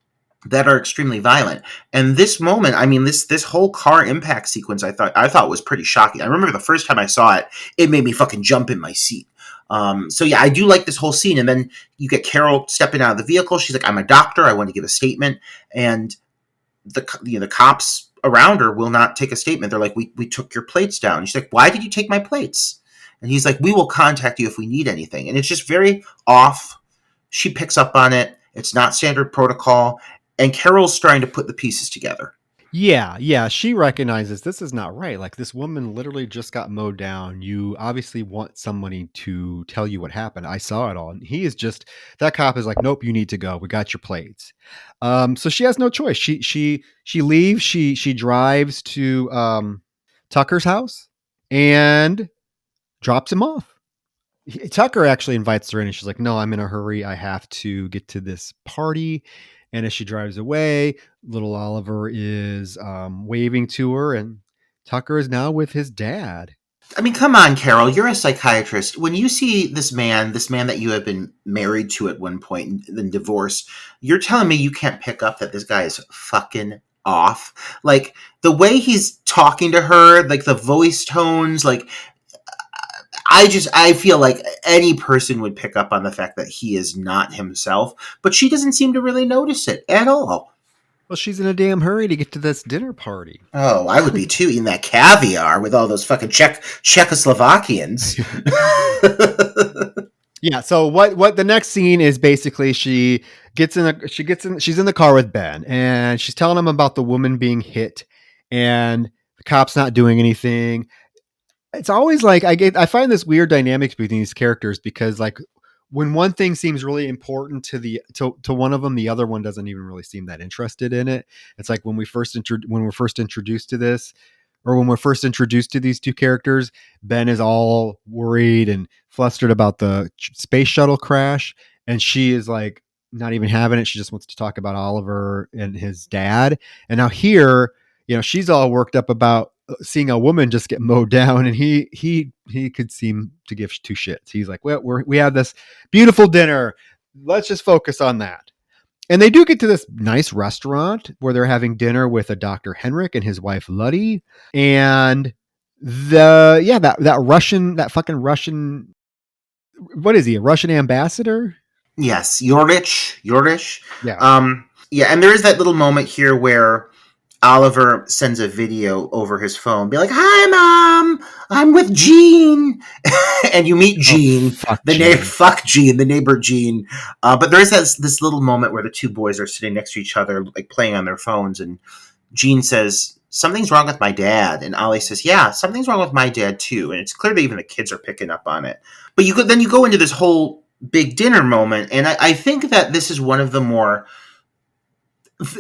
that are extremely violent. And this moment, I mean, this whole car impact sequence, I thought was pretty shocking. I remember the first time I saw it, it made me fucking jump in my seat. So yeah, I do like this whole scene. And then you get Carol stepping out of the vehicle. She's like, I'm a doctor. I want to give a statement. And the cops around her will not take a statement. They're like, we took your plates down. And she's like, why did you take my plates? And he's like, we will contact you if we need anything. And it's just very off. She picks up on it. It's not standard protocol. and Carol's starting to put the pieces together. Yeah, she recognizes this is not right. Like, this woman literally just got mowed down. You obviously want somebody to tell you what happened. I saw it all. And he is just, that cop is like, nope, you need to go. We got your plates. So she has no choice. She leaves. She drives to Tucker's house and drops him off. Tucker actually invites her in and she's like, no, I'm in a hurry. I have to get to this party. And as she drives away, little Oliver is waving to her, and Tucker is now with his dad. I mean, come on, Carol, you're a psychiatrist. When you see this man that you have been married to at one point and then divorced, you're telling me you can't pick up that this guy is fucking off? Like, the way he's talking to her, like the voice tones, like, I feel like any person would pick up on the fact that he is not himself, but she doesn't seem to really notice it at all. Well, she's in a damn hurry to get to this dinner party. Oh, I would be too, eating that caviar with all those fucking Czechoslovakians. Yeah. So what the next scene is basically she's in the car with Ben, and she's telling him about the woman being hit and the cop's not doing anything. It's always like I find this weird dynamics between these characters, because like when one thing seems really important to one of them, the other one doesn't even really seem that interested in it. It's like when we're first introduced to this, or when we're first introduced to these two characters, Ben is all worried and flustered about the space shuttle crash, and she is like not even having it. She just wants to talk about Oliver and his dad. And now here, she's all worked up about seeing a woman just get mowed down, and he could seem to give two shits. He's like, well, we have this beautiful dinner, let's just focus on that. And they do get to this nice restaurant where they're having dinner with a Dr. Henrik and his wife Luddy, and that fucking Russian, what is he, a Russian ambassador? Yes, Yorish. Yeah. Yeah, and there is that little moment here where Oliver sends a video over his phone, be like, "Hi, Mom, I'm with Gene," and you meet Gene, fuck Gene, the neighbor Gene. But there is this little moment where the two boys are sitting next to each other, like playing on their phones, and Gene says, "Something's wrong with my dad," and Ollie says, "Yeah, something's wrong with my dad too." And it's clear that even the kids are picking up on it. But then you go into this whole big dinner moment, and I think that this is one of the more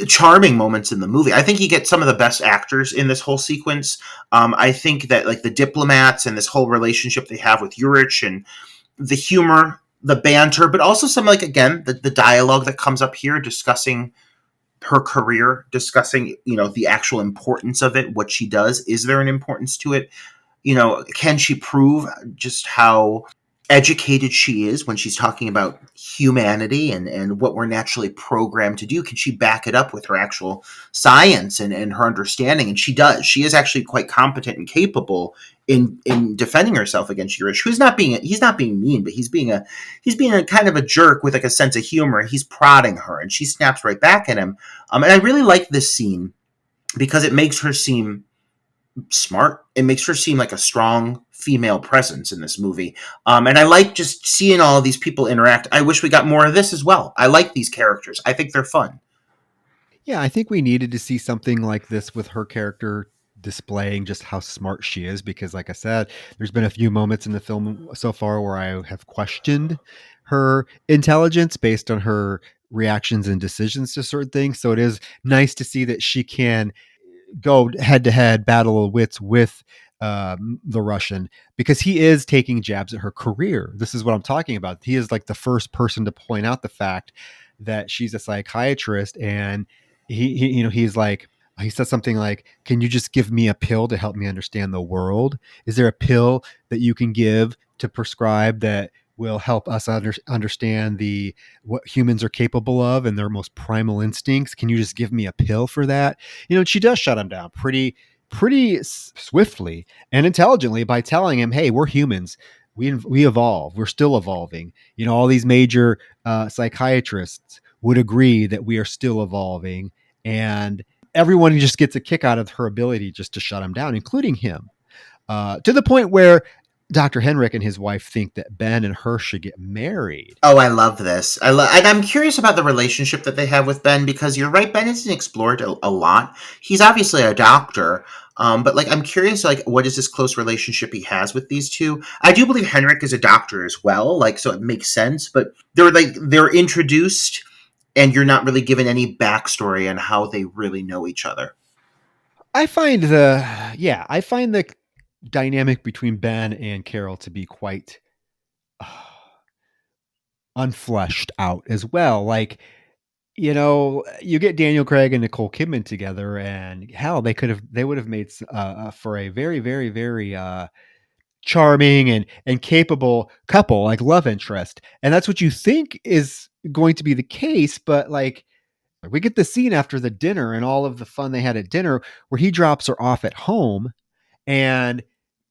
charming moments in the movie. I think you get some of the best actors in this whole sequence. I think that like the diplomats and this whole relationship they have with Urich, and the humor, the banter, but also some, like, again, the dialogue that comes up here discussing her career, discussing, the actual importance of it, what she does. Is there an importance to it? Can she prove just how educated she is when she's talking about humanity and what we're naturally programmed to do? Can she back it up with her actual science and her understanding? And she does. She is actually quite competent and capable in defending herself against Yurish, he's not being mean, but he's being a kind of a jerk with like a sense of humor. He's prodding her, and she snaps right back at him. And I really like this scene because it makes her seem smart. It makes her seem like a strong female presence in this movie. And I like just seeing all of these people interact. I wish we got more of this as well. I like these characters. I think they're fun. Yeah, I think we needed to see something like this with her character displaying just how smart she is, because like I said, there's been a few moments in the film so far where I have questioned her intelligence based on her reactions and decisions to certain things. So it is nice to see that she can go head to head battle of wits with the Russian, because he is taking jabs at her career. This is what I'm talking about. He is like the first person to point out the fact that she's a psychiatrist, and he's like, he says something like, can you just give me a pill to help me understand the world? Is there a pill that you can give to prescribe that will help us understand what humans are capable of and their most primal instincts? Can you just give me a pill for that? She does shut him down pretty swiftly and intelligently by telling him, hey, we're humans. We evolve. We're still evolving. All these major psychiatrists would agree that we are still evolving, and everyone just gets a kick out of her ability just to shut him down, including him, to the point where Dr. Henrik and his wife think that Ben and her should get married. Oh, I love this. And I'm curious about the relationship that they have with Ben, because you're right, Ben isn't explored a lot. He's obviously a doctor, but like I'm curious, like what is this close relationship he has with these two? I do believe Henrik is a doctor as well, like so it makes sense. But they're introduced, and you're not really given any backstory on how they really know each other. I find the dynamic between Ben and Carol to be quite unfleshed out as well. Like, you get Daniel Craig and Nicole Kidman together, and hell, they would have made for a very, very, very charming and capable couple, like love interest, and that's what you think is going to be the case. But like, we get the scene after the dinner and all of the fun they had at dinner, where he drops her off at home, and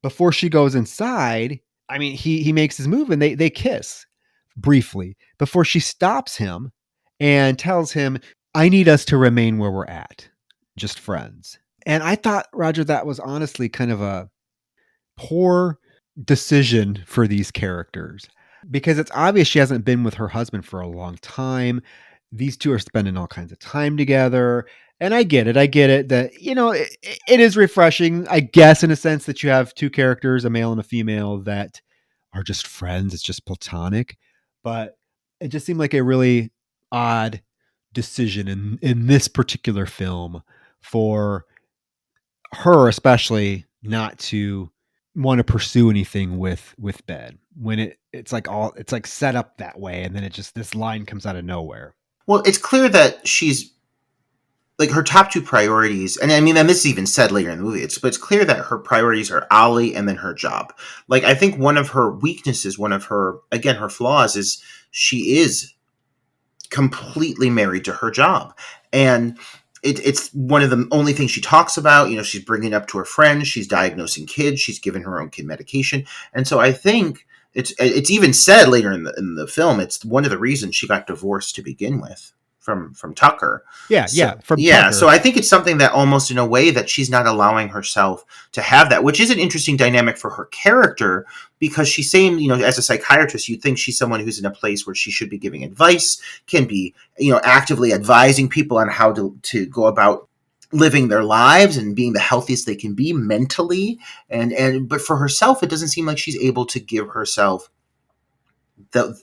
before she goes inside, I mean, he makes his move and they kiss briefly before she stops him and tells him, "I need us to remain where we're at, just friends." And I thought, Roger, that was honestly kind of a poor decision for these characters, because it's obvious she hasn't been with her husband for a long time. These two are spending all kinds of time together. And I get it. I get it that, it is refreshing, I guess, in a sense that you have two characters, a male and a female, that are just friends. It's just platonic. But it just seemed like a really odd decision in this particular film for her, especially, not to want to pursue anything with Ben, when it's like set up that way, and then this line comes out of nowhere. Well, it's clear that she's like her top two priorities, and I mean, and this is even said later in the movie. But it's clear that her priorities are Ollie and then her job. Like, I think one of her weaknesses, one of her her flaws, is she is completely married to her job, and it's one of the only things she talks about. She's bringing it up to her friends. She's diagnosing kids. She's giving her own kid medication, and so I think it's even said later in the film. It's one of the reasons she got divorced to begin with from Tucker. From yeah. Tucker. So I think it's something that almost in a way that she's not allowing herself to have that, which is an interesting dynamic for her character, because she's saying, as a psychiatrist, you'd think she's someone who's in a place where she should be giving advice, can be, actively advising people on how to go about living their lives and being the healthiest they can be mentally. But for herself, it doesn't seem like she's able to give herself the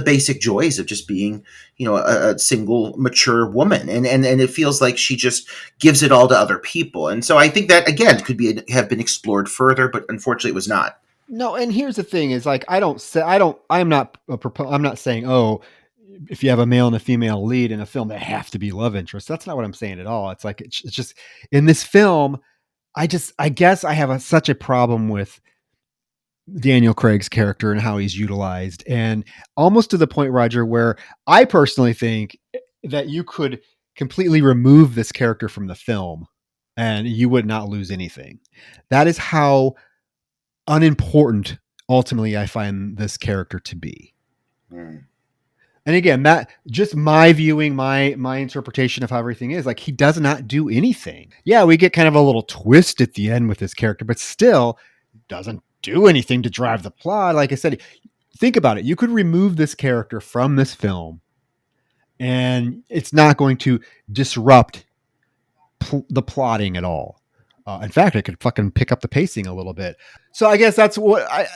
basic joys of just being, a single, mature woman. And it feels like she just gives it all to other people. And so I think that, again, could have been explored further, but unfortunately it was not. No, and here's the thing: is like I'm not saying, oh, if you have a male and a female lead in a film, they have to be love interests. That's not what I'm saying at all. It's like it's just in this film, I guess I have such a problem with Daniel Craig's character and how he's utilized, and almost to the point, Roger, where I personally think that you could completely remove this character from the film and you would not lose anything. That is how unimportant ultimately I find this character to be. And again, that just my viewing, my interpretation of how everything is. Like, he does not do anything. Yeah, we get kind of a little twist at the end with this character, but still doesn't do anything to drive the plot. Like I said, think about it. You could remove this character from this film, and it's not going to disrupt the plotting at all. In fact, it could fucking pick up the pacing a little bit. So I guess that's what I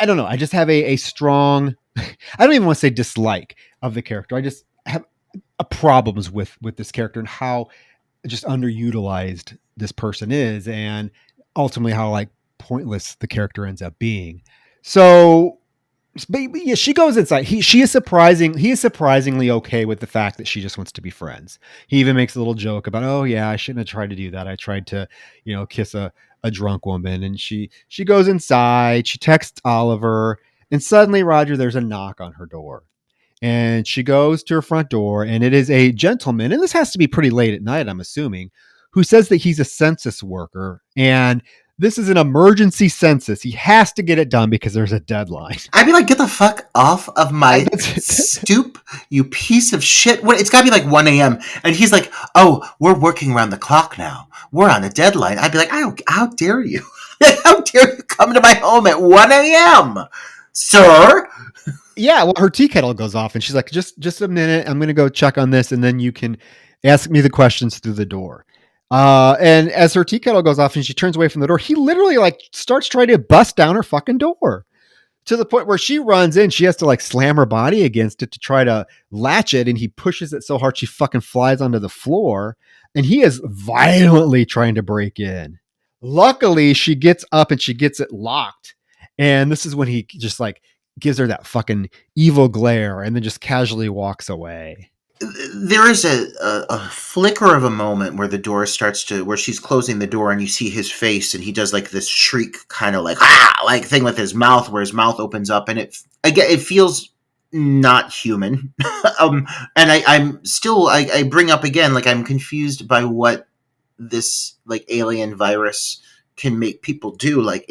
don't know. I just have a strong, I don't even want to say dislike of the character. I just have problems with this character and how just underutilized this person is, and ultimately how like pointless the character ends up being. So, but yeah, she goes inside. He is surprisingly okay with the fact that she just wants to be friends. He even makes a little joke about, oh yeah, I shouldn't have tried to do that. I tried to, kiss a drunk woman. And she goes inside, she texts Oliver, and suddenly, Roger, there's a knock on her door. And she goes to her front door, and it is a gentleman, and this has to be pretty late at night, I'm assuming, who says that he's a census worker, and this is an emergency census. He has to get it done because there's a deadline. I'd be like, get the fuck off of my stoop, you piece of shit. It's got to be like 1 a.m. And he's like, oh, we're working around the clock now. We're on a deadline. I'd be like, how dare you? How dare you come to my home at 1 a.m., sir? Yeah, well, her tea kettle goes off, and she's like, "Just a minute. I'm gonna go check on this, and then you can ask me the questions through the door." And as her tea kettle goes off, and she turns away from the door, he literally like starts trying to bust down her fucking door to the point where she runs in. She has to like slam her body against it to try to latch it, and he pushes it so hard she fucking flies onto the floor. And he is violently trying to break in. Luckily, she gets up and she gets it locked. And this is when he just like gives her that fucking evil glare and then just casually walks away. There is a flicker of a moment where the door starts to, where she's closing the door and you see his face and he does like this shriek kind of like, like thing with his mouth, where his mouth opens up, and it feels not human. And I bring up again, like, I'm confused by what this like alien virus can make people do. Like,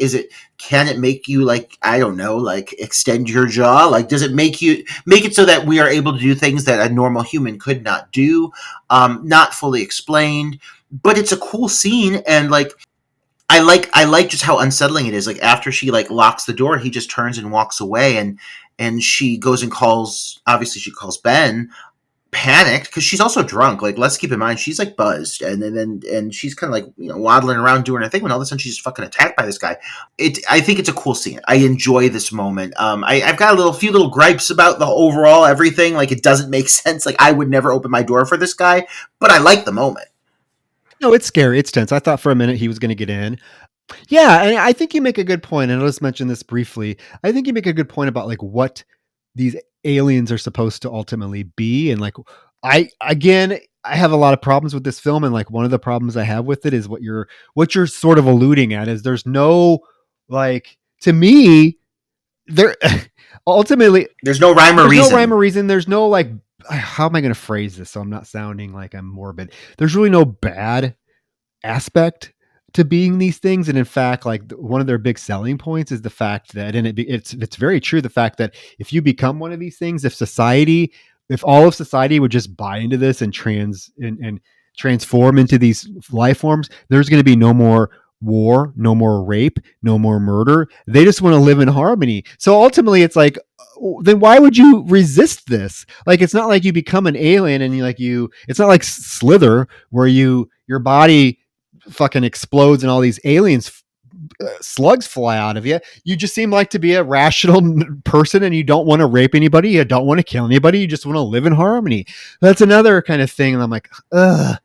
can it make you, like, I don't know, like extend your jaw? Like, does it make it so that we are able to do things that a normal human could not do? Not fully explained, but it's a cool scene. And like, I like just how unsettling it is. Like, after she like locks the door, he just turns and walks away, and she goes and calls, obviously she calls Ben, panicked, because she's also drunk. Like, let's keep in mind, she's like buzzed, and she's kind of like, waddling around doing her thing, when all of a sudden she's fucking attacked by this guy. I think it's a cool scene. I enjoy this moment. I've got a few little gripes about the overall everything. Like, it doesn't make sense. Like, I would never open my door for this guy, but I like the moment. No, it's scary. It's tense. I thought for a minute he was going to get in. Yeah, and I think you make a good point, and I'll just mention this briefly. I think you make a good point about like what these aliens are supposed to ultimately be, and like I have a lot of problems with this film, and like one of the problems I have with it is what you're sort of alluding at is there's no, like, to me, there ultimately There's no rhyme or there's reason. no rhyme or reason. There's no like, how am I going to phrase this so I'm not sounding like I'm morbid? There's really no bad aspect to being these things, and in fact, like one of their big selling points is the fact that, and it's very true, the fact that if you become one of these things, if all of society would just buy into this and transform into these life forms, there's going to be no more war, no more rape, no more murder. They just want to live in harmony. So ultimately, it's like, then why would you resist this? Like, it's not like you become an alien and it's not like Slither where your body fucking explodes and all these aliens slugs fly out of you. You just seem like to be a rational person, and you don't want to rape anybody, you don't want to kill anybody, you just want to live in harmony. That's another kind of thing, and I'm like, I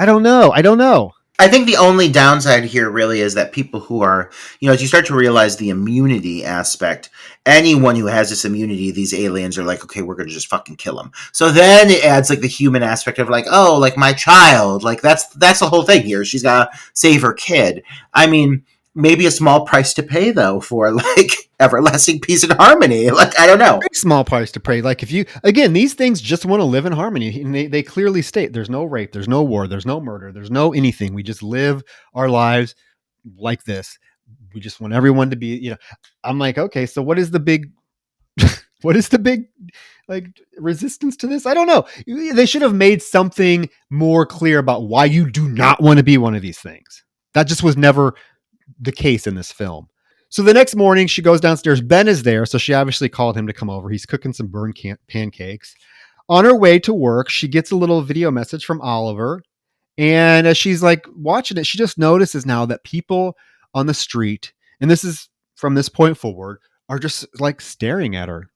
don't know. I think the only downside here really is that people who are, as you start to realize the immunity aspect, anyone who has this immunity, these aliens are like, okay, we're going to just fucking kill them. So then it adds like the human aspect of like, oh, like my child, like that's the whole thing here. She's got to save her kid. I mean, maybe a small price to pay though for like everlasting peace and harmony. Like, I don't know. Very small price to pay. Like, if you, again, these things just want to live in harmony, and they clearly state there's no rape, there's no war, there's no murder, there's no anything. We just live our lives like this. We just want everyone to be, I'm like, okay, so what is the big like resistance to this? I don't know. They should have made something more clear about why you do not want to be one of these things. That just was never the case in this film. So the next morning she goes downstairs. Ben is there. So she obviously called him to come over. He's cooking some pancakes. On her way to work, she gets a little video message from Oliver. And as she's like watching it, she just notices now that people on the street, and this is from this point forward, are just like staring at her.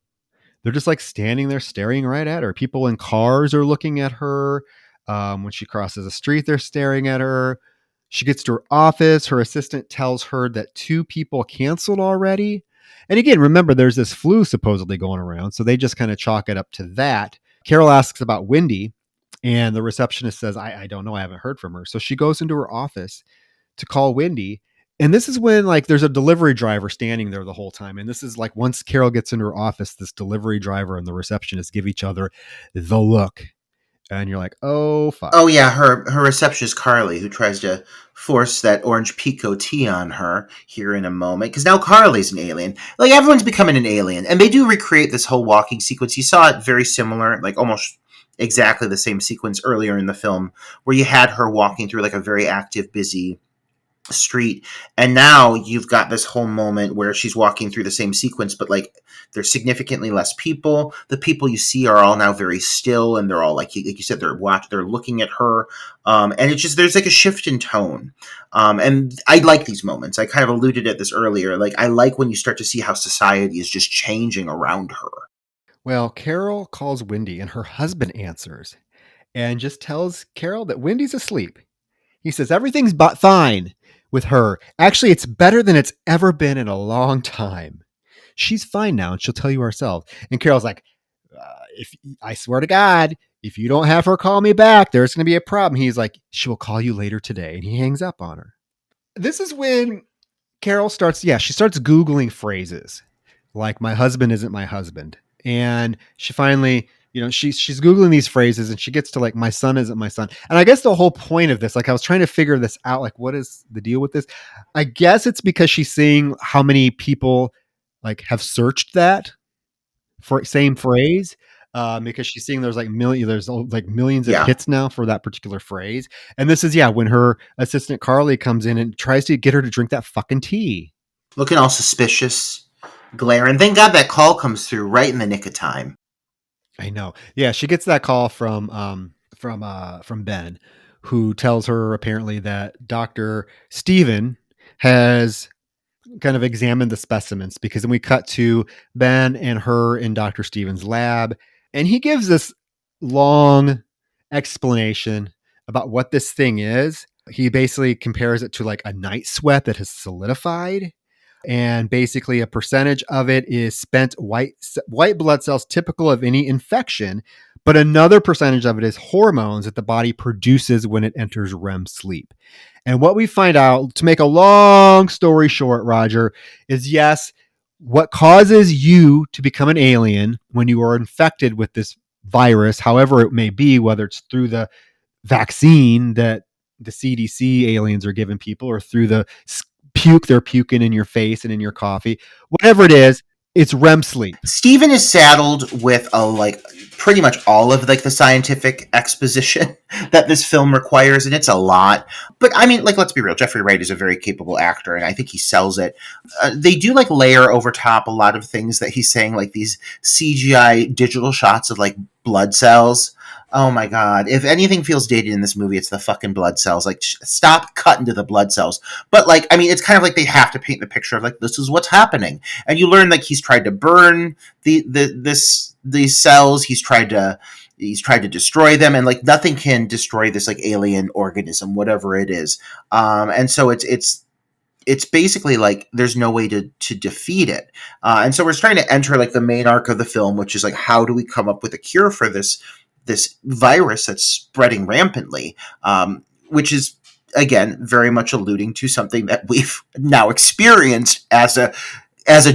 They're just like standing there staring right at her. People in cars are looking at her. When she crosses the street, they're staring at her. She gets to her office. Her assistant tells her that 2 people canceled already. And again, remember, there's this flu supposedly going around. So they just kind of chalk it up to that. Carol asks about Wendy, and the receptionist says, I don't know. I haven't heard from her. So she goes into her office to call Wendy. And this is when like there's a delivery driver standing there the whole time. And this is like once Carol gets into her office, this delivery driver and the receptionist give each other the look. And you're like, oh, fuck. Oh yeah, her receptionist Carly, who tries to force that orange pico tea on her here in a moment, because now Carly's an alien. Like, everyone's becoming an alien, and they do recreate this whole walking sequence. You saw it very similar, like almost exactly the same sequence earlier in the film, where you had her walking through like a very active, busy street, and now you've got this whole moment where she's walking through the same sequence, but like there's significantly less people. The people you see are all now very still, and they're all like you said, they're looking at her, and it's just there's like a shift in tone, and I like these moments. I kind of alluded at this earlier. Like I like when you start to see how society is just changing around her. Well, Carol calls Wendy and her husband answers and just tells Carol that Wendy's asleep. He says everything's fine with her. Actually, it's better than it's ever been in a long time. She's fine now, and she'll tell you herself. And Carol's like, if I swear to God, if you don't have her call me back, there's going to be a problem. He's like, she will call you later today. And he hangs up on her. This is when Carol starts, she starts Googling phrases like my husband isn't my husband. And she finally, she's Googling these phrases and she gets to like, my son isn't my son. And I guess the whole point of this, like I was trying to figure this out, like what is the deal with this? I guess it's because she's seeing how many people like have searched that same phrase. Because she's seeing there's like millions of Yeah. hits now for that particular phrase. And this is, when her assistant Carly comes in and tries to get her to drink that fucking tea. Looking all suspicious, glaring. Thank God that call comes through right in the nick of time. I know. Yeah, she gets that call from Ben, who tells her apparently that Dr. Steven has kind of examined the specimens, because then we cut to Ben and her in Dr. Steven's lab, and he gives this long explanation about what this thing is. He basically compares it to like a night sweat that has solidified. And basically, a percentage of it is spent white blood cells typical of any infection, but another percentage of it is hormones that the body produces when it enters REM sleep. And what we find out, to make a long story short, Roger, is yes, what causes you to become an alien when you are infected with this virus, however it may be, whether it's through the vaccine that the CDC aliens are giving people or through the puke they're puking in your face and in your coffee, whatever it is, it's REM sleep. Steven is saddled with pretty much all of like the scientific exposition that this film requires, and it's a lot. But I mean, like, let's be real, Jeffrey Wright is a very capable actor, and I think he sells it. They do like layer over top a lot of things that he's saying, like these CGI digital shots of like blood cells. Oh my God. If anything feels dated in this movie, it's the fucking blood cells. Like, stop cutting to the blood cells. But like, I mean, it's kind of like they have to paint the picture of like, this is what's happening. And you learn like he's tried to burn these cells. He's tried to destroy them, and like nothing can destroy this like alien organism, whatever it is. And so it's basically like there's no way to defeat it. And so we're trying to enter like the main arc of the film, which is like, how do we come up with a cure for this virus that's spreading rampantly, which is, again, very much alluding to something that we've now experienced as a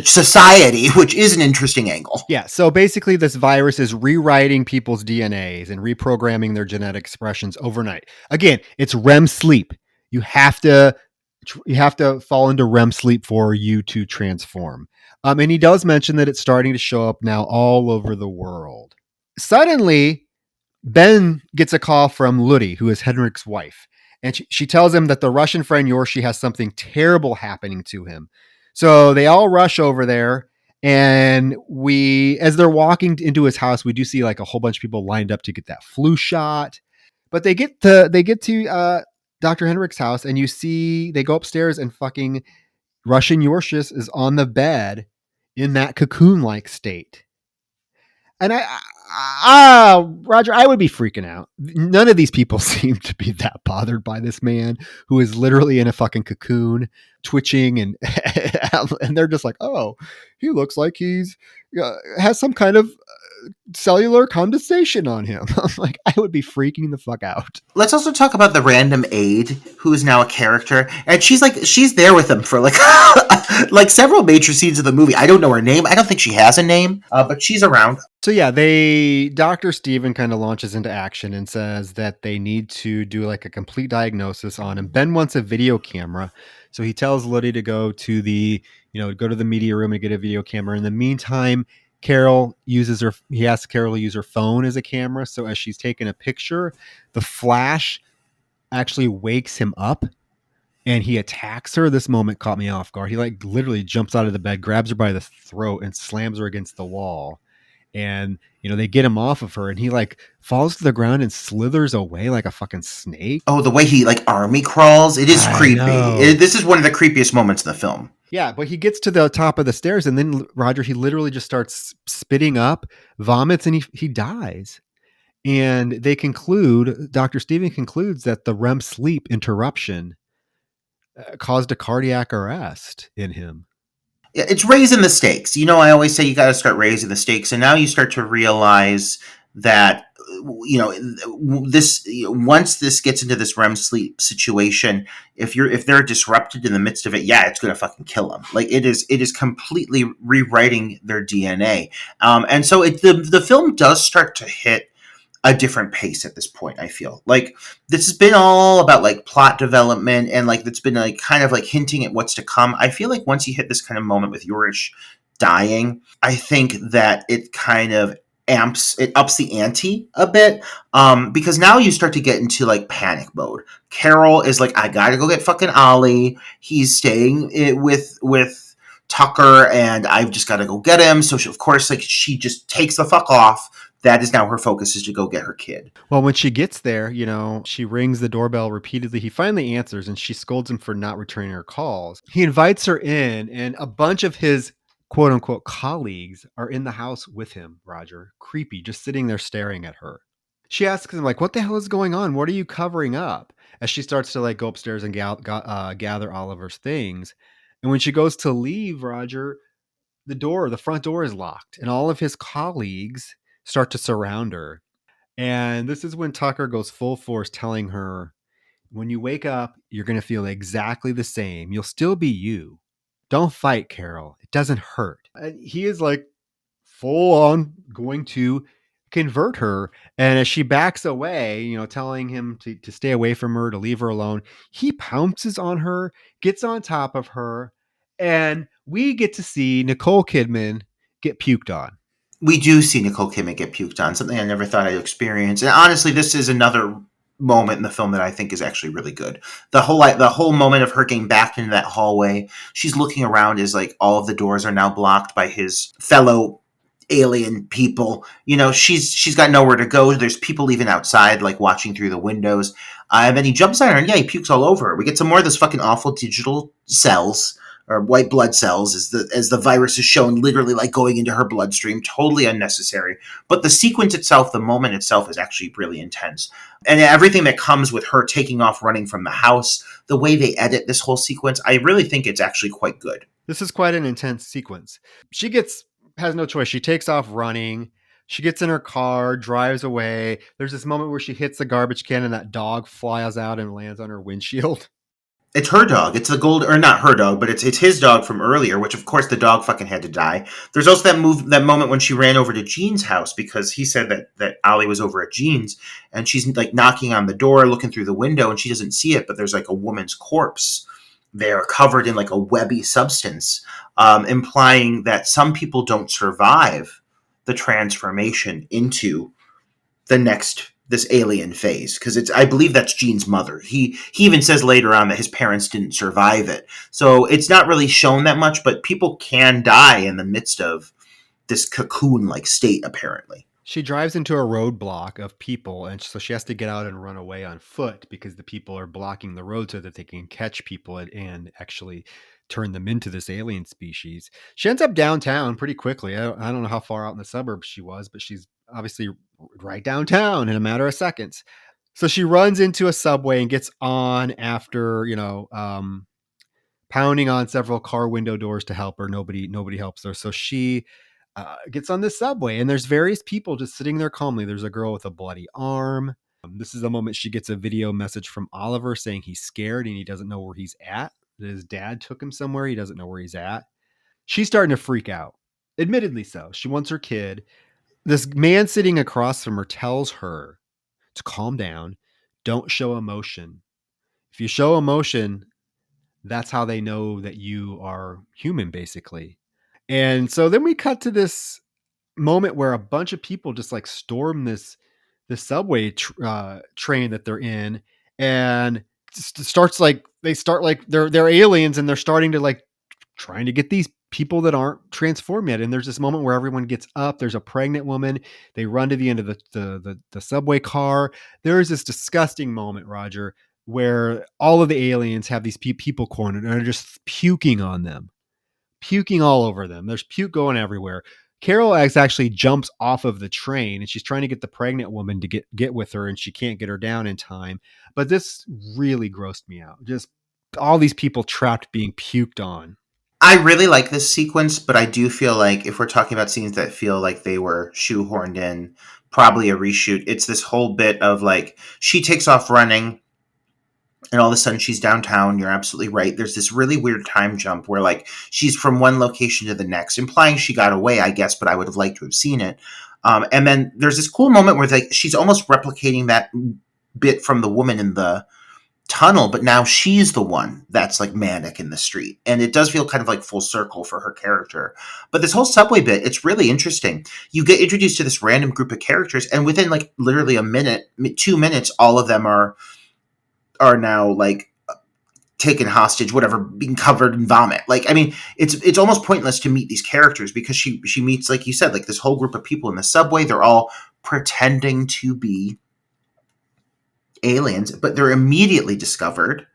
society, which is an interesting angle. Yeah, so basically this virus is rewriting people's DNAs and reprogramming their genetic expressions overnight. Again, it's REM sleep. You have to fall into REM sleep for you to transform. And he does mention that it's starting to show up now all over the world. Suddenly, Ben gets a call from Ludi, who is Henrik's wife. And she tells him that the Russian friend Yorshi has something terrible happening to him. So they all rush over there. And as they're walking into his house, we do see like a whole bunch of people lined up to get that flu shot. But they get to Dr. Henrik's house, and you see they go upstairs, and fucking Russian Yorshis is on the bed in that cocoon-like state. And Roger, I would be freaking out. None of these people seem to be that bothered by this man who is literally in a fucking cocoon, twitching, and and they're just like, oh, he looks like he's has some kind of cellular condensation on him. I'm like, I would be freaking the fuck out. Let's also talk about the random aide who is now a character, and she's there with him for like like several major scenes of the movie. I don't know her name. I don't think she has a name, but she's around. So yeah, Dr. Steven kind of launches into action and says that they need to do like a complete diagnosis on him. Ben wants a video camera, so he tells Ludi to go to the media room and get a video camera. In the meantime, he asks Carol to use her phone as a camera. So as she's taking a picture, the flash actually wakes him up and he attacks her. This moment caught me off guard. He like literally jumps out of the bed, grabs her by the throat, and slams her against the wall. And they get him off of her, and he like falls to the ground and slithers away like a fucking snake. Oh, the way he like army crawls, it is I creepy. know. This is one of the creepiest moments in the film. Yeah, but he gets to the top of the stairs, and then Roger, he literally just starts spitting up, vomits, and he dies. And they conclude, Dr. Steven concludes that the REM sleep interruption caused a cardiac arrest in him. Yeah, it's raising the stakes. I always say you got to start raising the stakes, and now you start to realize that this once this gets into this REM sleep situation, if they're disrupted in the midst of it, yeah, it's going to fucking kill them. Like it is completely rewriting their DNA, and so the film does start to hit a different pace at this point. I feel like this has been all about like plot development, and like it's been like kind of like hinting at what's to come. I feel like once you hit this kind of moment with Yorish dying, I think that it kind of ups the ante a bit, because now you start to get into like panic mode. Carol is like, I gotta go get fucking Ollie. He's staying with Tucker, and I've just got to go get him. So of course, like she just takes the fuck off. That is now her focus, is to go get her kid. Well, when she gets there, she rings the doorbell repeatedly. He finally answers, and she scolds him for not returning her calls. He invites her in, and a bunch of his quote unquote colleagues are in the house with him, Roger. Creepy, just sitting there staring at her. She asks him, like, what the hell is going on? What are you covering up? As she starts to like go upstairs and gather Oliver's things. And when she goes to leave, Roger, the front door is locked, and all of his colleagues start to surround her. And this is when Tucker goes full force, telling her, when you wake up, you're going to feel exactly the same. You'll still be you. Don't fight, Carol. It doesn't hurt. And he is like full on going to convert her. And as she backs away, telling him to stay away from her, to leave her alone, he pounces on her, gets on top of her, and we get to see Nicole Kidman get puked on. We do see Nicole Kidman get puked on, something I never thought I'd experience. And honestly, this is another moment in the film that I think is actually really good. The whole moment of her getting back into that hallway, she's looking around as like all of the doors are now blocked by his fellow alien people. She's got nowhere to go. There's people even outside, like watching through the windows. And then he jumps on her, and yeah, he pukes all over her. We get some more of this fucking awful digital cells, or white blood cells, as the virus is shown literally like going into her bloodstream. Totally unnecessary. But the sequence itself, the moment itself, is actually really intense. And everything that comes with her taking off running from the house, the way they edit this whole sequence, I really think it's actually quite good. This is quite an intense sequence. She has no choice. She takes off running. She gets in her car, drives away. There's this moment where she hits the garbage can, and that dog flies out and lands on her windshield. It's her dog. It's the gold, or not her dog, but it's his dog from earlier, which of course the dog fucking had to die. There's also that moment when she ran over to Jean's house, because he said that Ollie was over at Jean's, and she's like knocking on the door, looking through the window, and she doesn't see it, but there's like a woman's corpse there covered in like a webby substance, implying that some people don't survive the transformation into this alien phase, because I believe that's Jean's mother. He even says later on that his parents didn't survive it, so it's not really shown that much, but people can die in the midst of this cocoon like state, apparently. She drives into a roadblock of people, and so she has to get out and run away on foot because the people are blocking the road so that they can catch people and actually turn them into this alien species. She ends up downtown pretty quickly. I don't know how far out in the suburbs she was, but she's obviously right downtown in a matter of seconds. So she runs into a subway and gets on after, pounding on several car window doors to help her. Nobody helps her. So she gets on the subway, and there's various people just sitting there calmly. There's a girl with a bloody arm. This is the moment she gets a video message from Oliver saying he's scared and he doesn't know where he's at. That his dad took him somewhere. He doesn't know where he's at. She's starting to freak out. Admittedly so. She wants her kid. This man sitting across from her tells her to calm down. Don't show emotion. If you show emotion, that's how they know that you are human, basically. And so then we cut to this moment where a bunch of people just like storm this subway train that they're in, and starts like they start like they're aliens and they're starting to like trying to get these people that aren't transformed yet. And there's this moment where everyone gets up. There's a pregnant woman. They run to the end of the subway car. There is this disgusting moment, Roger, where all of the aliens have these people cornered and are just puking on them, puking all over them. There's puke going everywhere. Carol X actually jumps off of the train and she's trying to get the pregnant woman to get with her and she can't get her down in time. But this really grossed me out. Just all these people trapped being puked on. I really like this sequence, but I do feel like if we're talking about scenes that feel like they were shoehorned in, probably a reshoot, it's this whole bit of like she takes off running and all of a sudden she's downtown. You're absolutely right. There's this really weird time jump where like she's from one location to the next, implying she got away, I guess, but I would have liked to have seen it. And then there's this cool moment where like she's almost replicating that bit from the woman in the tunnel, but now she's the one that's like manic in the street. And it does feel kind of like full circle for her character. But this whole subway bit, it's really interesting. You get introduced to this random group of characters, and within like literally a minute, 2 minutes, all of them are now like taken hostage, whatever, being covered in vomit. Like, I mean, it's almost pointless to meet these characters because she meets, like you said, like this whole group of people in the subway. They're all pretending to be aliens, but they're immediately discovered.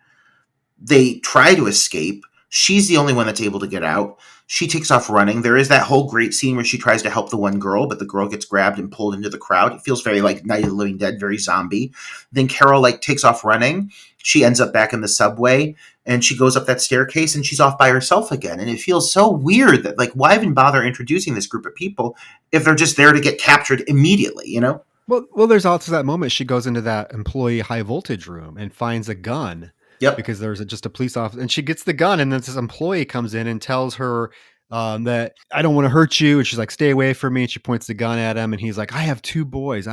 They try to escape. She's the only one that's able to get out. She takes off running. There is that whole great scene where she tries to help the one girl, but the girl gets grabbed and pulled into the crowd. It feels very like Night of the Living Dead, very zombie. Then Carol like takes off running. She ends up back in the subway and she goes up that staircase and she's off by herself again. And it feels so weird that like, why even bother introducing this group of people if they're just there to get captured immediately, you know? Well, there's also that moment she goes into that employee high voltage room and finds a gun. Yep. Because there's just a police officer, and she gets the gun, and then this employee comes in and tells her that I don't want to hurt you, and she's like, "Stay away from me." And she points the gun at him, and he's like, "I have 2 boys.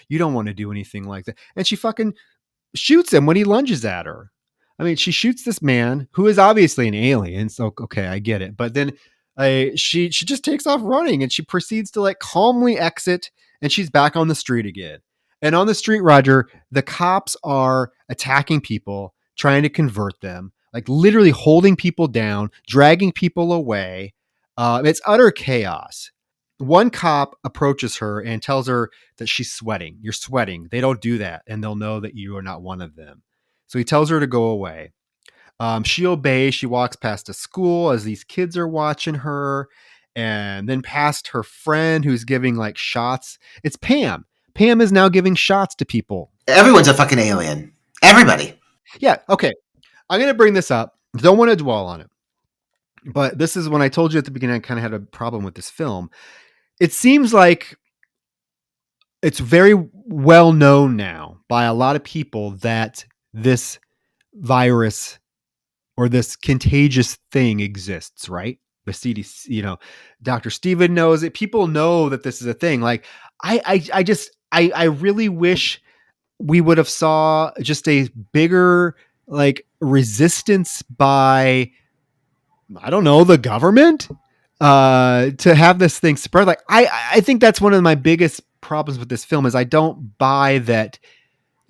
You don't want to do anything like that." And she fucking shoots him when he lunges at her. I mean, she shoots this man who is obviously an alien. So okay, I get it, but then she just takes off running, and she proceeds to like calmly exit, and she's back on the street again. And on the street, Roger, the cops are attacking people, trying to convert them, like literally holding people down, dragging people away. It's utter chaos. One cop approaches her and tells her that she's sweating. You're sweating. They don't do that, and they'll know that you are not one of them. So he tells her to go away. She obeys. She walks past a school as these kids are watching her, and then past her friend who's giving like shots. It's Pam. Pam is now giving shots to people. Everyone's a fucking alien. Everybody. Yeah. Okay. I'm going to bring this up. Don't want to dwell on it. But this is when I told you at the beginning, I kind of had a problem with this film. It seems like it's very well known now by a lot of people that this virus or this contagious thing exists, right? The CDC, Dr. Steven knows it. People know that this is a thing. Like, I really wish we would have saw just a bigger like resistance by, I don't know, the government to have this thing spread. Like, I think that's one of my biggest problems with this film is I don't buy that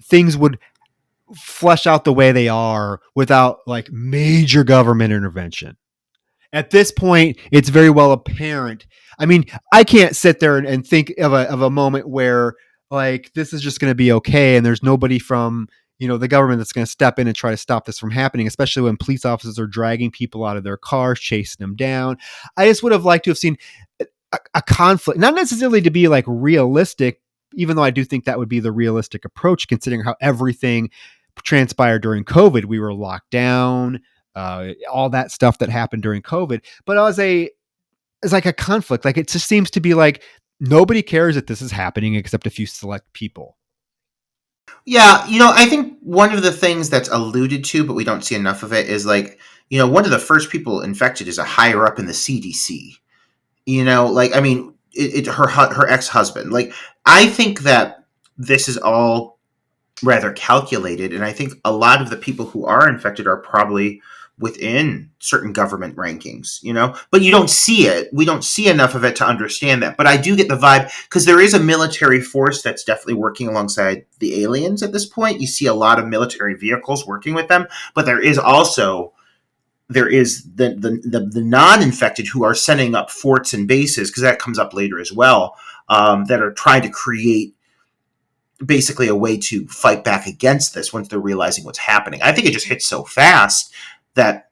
things would flesh out the way they are without like major government intervention. At this point, it's very well apparent. I mean, I can't sit there and think of a moment where like this is just going to be okay, and there's nobody from the government that's going to step in and try to stop this from happening. Especially when police officers are dragging people out of their cars, chasing them down. I just would have liked to have seen a conflict, not necessarily to be like realistic, even though I do think that would be the realistic approach, considering how everything transpired during COVID. We were locked down. All that stuff that happened during COVID, but as like a conflict, like it just seems to be like nobody cares that this is happening except a few select people. Yeah, I think one of the things that's alluded to, but we don't see enough of it, is like, one of the first people infected is a higher up in the CDC. Like, I mean, her ex-husband. Like, I think that this is all rather calculated, and I think a lot of the people who are infected are probably within certain government rankings, but you don't see it. We don't see enough of it to understand that. But I do get the vibe because there is a military force that's definitely working alongside the aliens at this point. You see a lot of military vehicles working with them, but there is the non-infected who are setting up forts and bases, because that comes up later as well, that are trying to create basically a way to fight back against this once they're realizing what's happening. I think it just hits so fast that,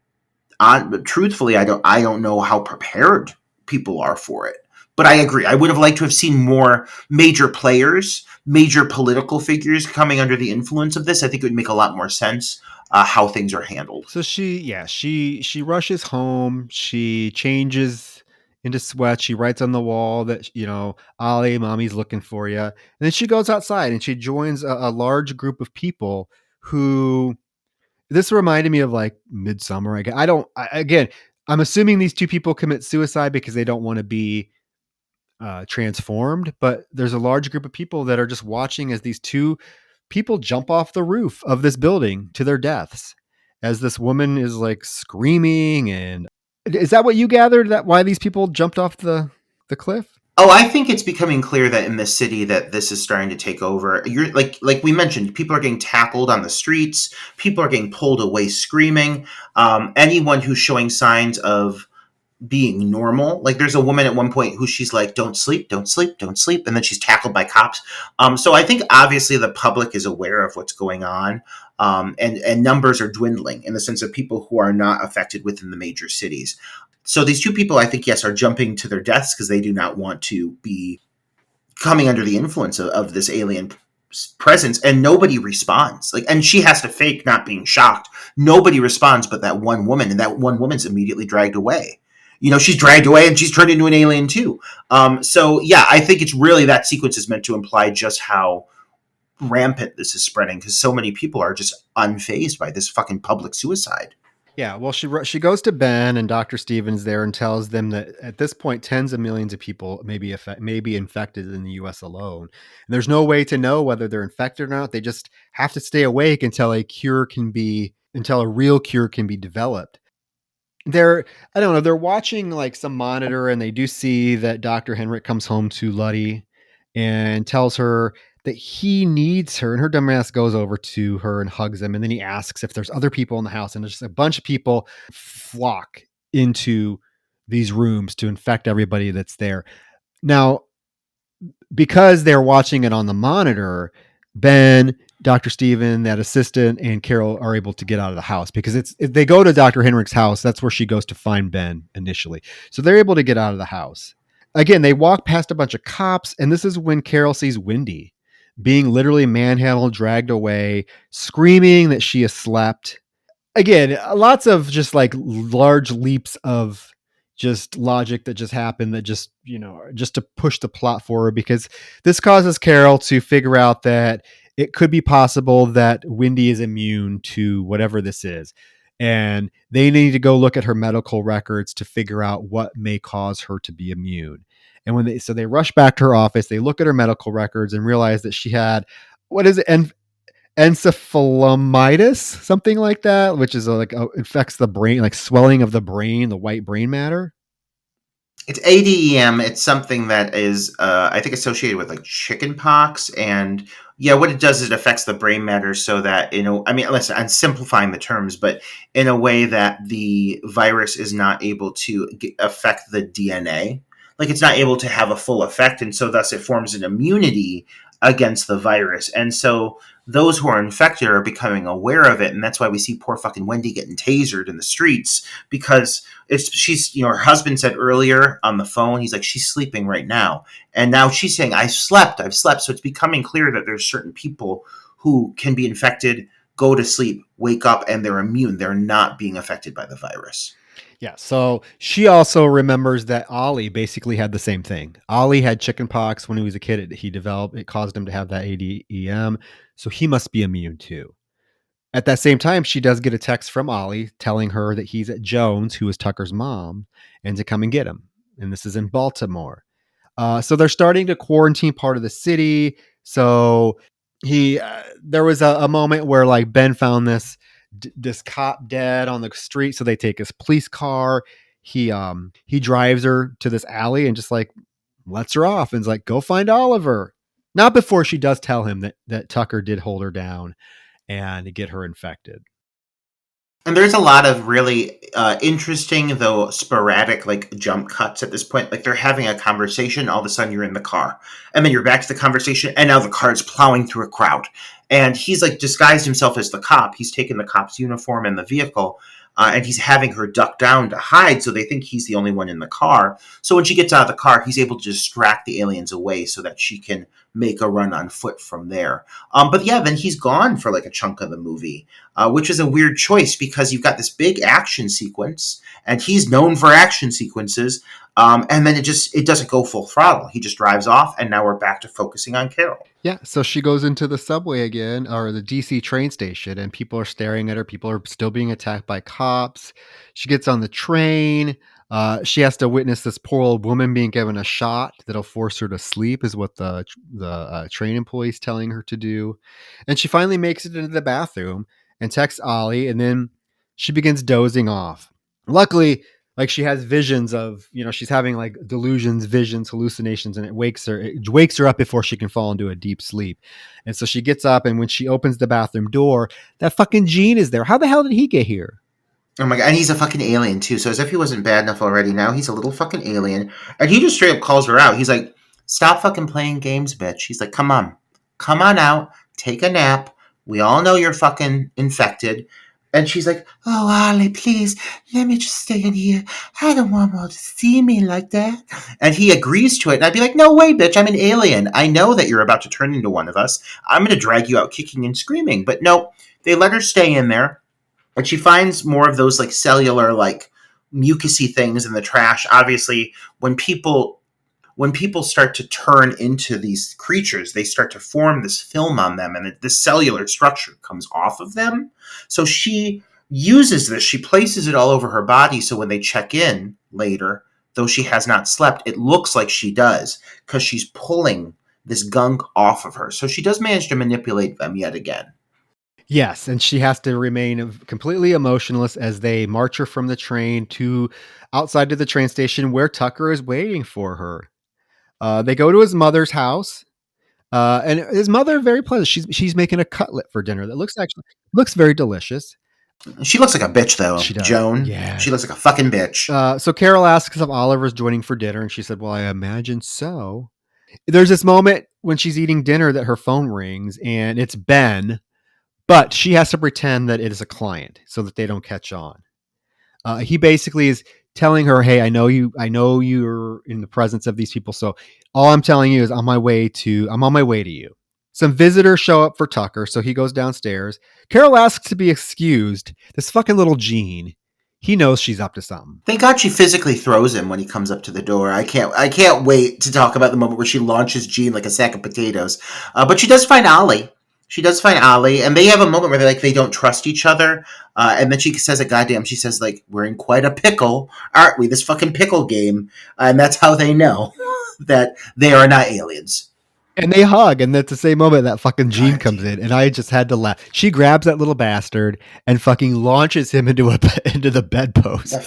truthfully, I don't know how prepared people are for it. But I agree. I would have liked to have seen more major players, major political figures coming under the influence of this. I think it would make a lot more sense how things are handled. So she rushes home. She changes into sweats. She writes on the wall that, Ollie, mommy's looking for you. And then she goes outside and she joins a large group of people who, this reminded me of like Midsummer. Again, I'm assuming these two people commit suicide because they don't want to be transformed, but there's a large group of people that are just watching as these two people jump off the roof of this building to their deaths, as this woman is like screaming. And is that what you gathered, that why these people jumped off the cliff? Oh, I think it's becoming clear that in this city that this is starting to take over. You're like we mentioned, people are getting tackled on the streets. People are getting pulled away screaming. Anyone who's showing signs of being normal, like there's a woman at one point who she's like, "Don't sleep, don't sleep, don't sleep," and then she's tackled by cops. So I think obviously the public is aware of what's going on, and numbers are dwindling in the sense of people who are not affected within the major cities. So these two people, I think, yes, are jumping to their deaths because they do not want to be coming under the influence of this alien presence, and nobody responds. And she has to fake not being shocked. Nobody responds but that one woman, and that one woman's immediately dragged away. She's dragged away and she's turned into an alien too. So yeah, I think it's really, that sequence is meant to imply just how rampant this is spreading, because so many people are just unfazed by this fucking public suicide. Yeah, well, she goes to Ben and Dr. Stevens there and tells them that at this point, tens of millions of people may be infected in the U.S. alone. And there's no way to know whether they're infected or not. They just have to stay awake until a real cure can be developed. I don't know, they're watching like some monitor, and they do see that Dr. Henrik comes home to Luddy and tells her that he needs her, and her dumbass goes over to her and hugs him. And then he asks if there's other people in the house, and there's just a bunch of people flock into these rooms to infect everybody that's there. Now, because they're watching it on the monitor, Ben, Dr. Steven, that assistant, and Carol are able to get out of the house, because they go to Dr. Henrik's house. That's where she goes to find Ben initially. So they're able to get out of the house. Again, they walk past a bunch of cops, and this is when Carol sees Wendy being literally manhandled, dragged away, screaming that she has slept. Again, lots of just like large leaps of just logic that just happened, that just, just to push the plot forward, because this causes Carol to figure out that it could be possible that Wendy is immune to whatever this is. And they need to go look at her medical records to figure out what may cause her to be immune. And they rush back to her office, they look at her medical records and realize that she had, what is it? Encephalitis, something like that, which is affects the brain, like swelling of the brain, the white brain matter. It's ADEM. It's something that is, I think, associated with like chicken pox. And yeah, what it does is it affects the brain matter so that, listen, I'm simplifying the terms, but in a way that the virus is not able to affect the DNA. Like, it's not able to have a full effect. And so thus it forms an immunity against the virus. And so those who are infected are becoming aware of it. And that's why we see poor fucking Wendy getting tasered in the streets, because her husband said earlier on the phone, he's like, she's sleeping right now. And now she's saying, I've slept. So it's becoming clear that there's certain people who can be infected, go to sleep, wake up, and they're immune. They're not being affected by the virus. Yeah. So she also remembers that Ollie basically had the same thing. Ollie had chickenpox when he was a kid. It caused him to have that ADEM. So he must be immune too. At that same time, she does get a text from Ollie telling her that he's at Jones, who is Tucker's mom, and to come and get him. And this is in Baltimore. So they're starting to quarantine part of the city. So there was a moment where like Ben found this this cop dead on the street. So they take his police car. He drives her to this alley and just like lets her off and is like, go find Oliver. Not before she does tell him that Tucker did hold her down and get her infected. And there's a lot of really interesting, though sporadic, like jump cuts at this point. Like they're having a conversation, all of a sudden you're in the car, and then you're back to the conversation, and now the car's plowing through a crowd. And he's like disguised himself as the cop. He's taken the cop's uniform and the vehicle, and he's having her duck down to hide, so they think he's the only one in the car. So when she gets out of the car, he's able to distract the aliens away so that she can make a run on foot from there. But yeah, then he's gone for like a chunk of the movie, which is a weird choice because you've got this big action sequence, and he's known for action sequences. And then it doesn't go full throttle. He just drives off, and now we're back to focusing on Carol. Yeah, so she goes into the subway again, or the DC train station, and people are staring at her. People are still being attacked by cops. She gets on the train. She has to witness this poor old woman being given a shot that'll force her to sleep, is what the train employee's telling her to do. And she finally makes it into the bathroom and texts Ollie, and then she begins dozing off. Luckily, like she has visions of, she's having like delusions, visions, hallucinations, and it wakes her up before she can fall into a deep sleep. And so she gets up, and when she opens the bathroom door, that fucking Gene is there. How the hell did he get here? Oh my god, and he's a fucking alien too. So as if he wasn't bad enough already, now he's a little fucking alien. And he just straight up calls her out. He's like, stop fucking playing games, bitch. He's like, come on. Come on out. Take a nap. We all know you're fucking infected. And she's like, oh, Ollie, please, let me just stay in here. I don't want them all to see me like that. And he agrees to it. And I'd be like, no way, bitch. I'm an alien. I know that you're about to turn into one of us. I'm going to drag you out kicking and screaming. But no, they let her stay in there. And she finds more of those like cellular, like mucusy things in the trash. Obviously, when people start to turn into these creatures, they start to form this film on them, and this cellular structure comes off of them. So she uses this. She places it all over her body, so when they check in later, though she has not slept, it looks like she does because she's pulling this gunk off of her. So she does manage to manipulate them yet again. Yes, and she has to remain completely emotionless as they march her from the train to outside of the train station where Tucker is waiting for her. They go to his mother's house, and his mother very pleasant. She's making a cutlet for dinner that looks very delicious. She looks like a bitch, though. She does. Joan. Yeah. She looks like a fucking bitch. So Carol asks if Oliver's joining for dinner, and she said, "Well, I imagine so." There's this moment when she's eating dinner that her phone rings, and it's Ben. But she has to pretend that it is a client so that they don't catch on. He basically is telling her, "Hey, I know you're in the presence of these people. So all I'm telling you is I'm on my way to you." Some visitors show up for Tucker, so he goes downstairs. Carol asks to be excused. This fucking little Gene, he knows she's up to something. Thank God she physically throws him when he comes up to the door. I can't wait to talk about the moment where she launches Gene like a sack of potatoes. But she does find Ollie. And they have a moment where they don't trust each other. And then she says, she says, like, we're in quite a pickle, aren't we? This fucking pickle game. And that's how they know that they are not aliens. And they hug, and that's the same moment that fucking Gene comes in, and I just had to laugh. She grabs that little bastard and fucking launches him into the bedpost. That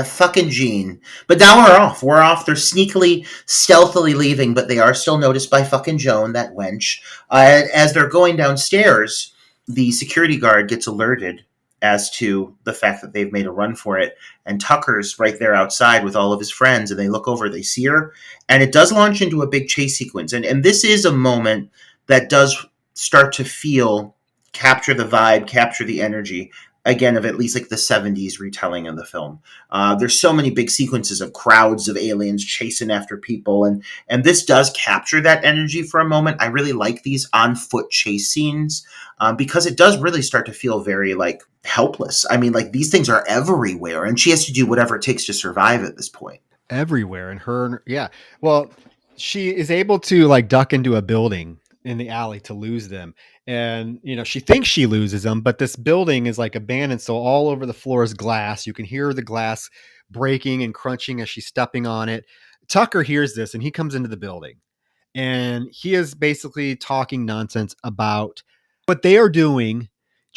fucking Gene. But now we're off. They're sneakily, stealthily leaving, but they are still noticed by fucking Joan, that wench. As they're going downstairs, the security guard gets alerted as to the fact that they've made a run for it. And Tucker's right there outside with all of his friends, and they look over, they see her, and it does launch into a big chase sequence. And this is a moment that does start to capture the vibe, capture the energy, again, of at least like the 70s retelling of the film. There's so many big sequences of crowds of aliens chasing after people, and this does capture that energy for a moment. I really like these on-foot chase scenes because it does really start to feel very like helpless. I mean, like these things are everywhere, and she has to do whatever it takes to survive at this point. Everywhere, and yeah. Well, she is able to like duck into a building in the alley to lose them. And, she thinks she loses them, but this building is like abandoned. So all over the floor is glass. You can hear the glass breaking and crunching as she's stepping on it. Tucker hears this and he comes into the building, and he is basically talking nonsense about what they are doing,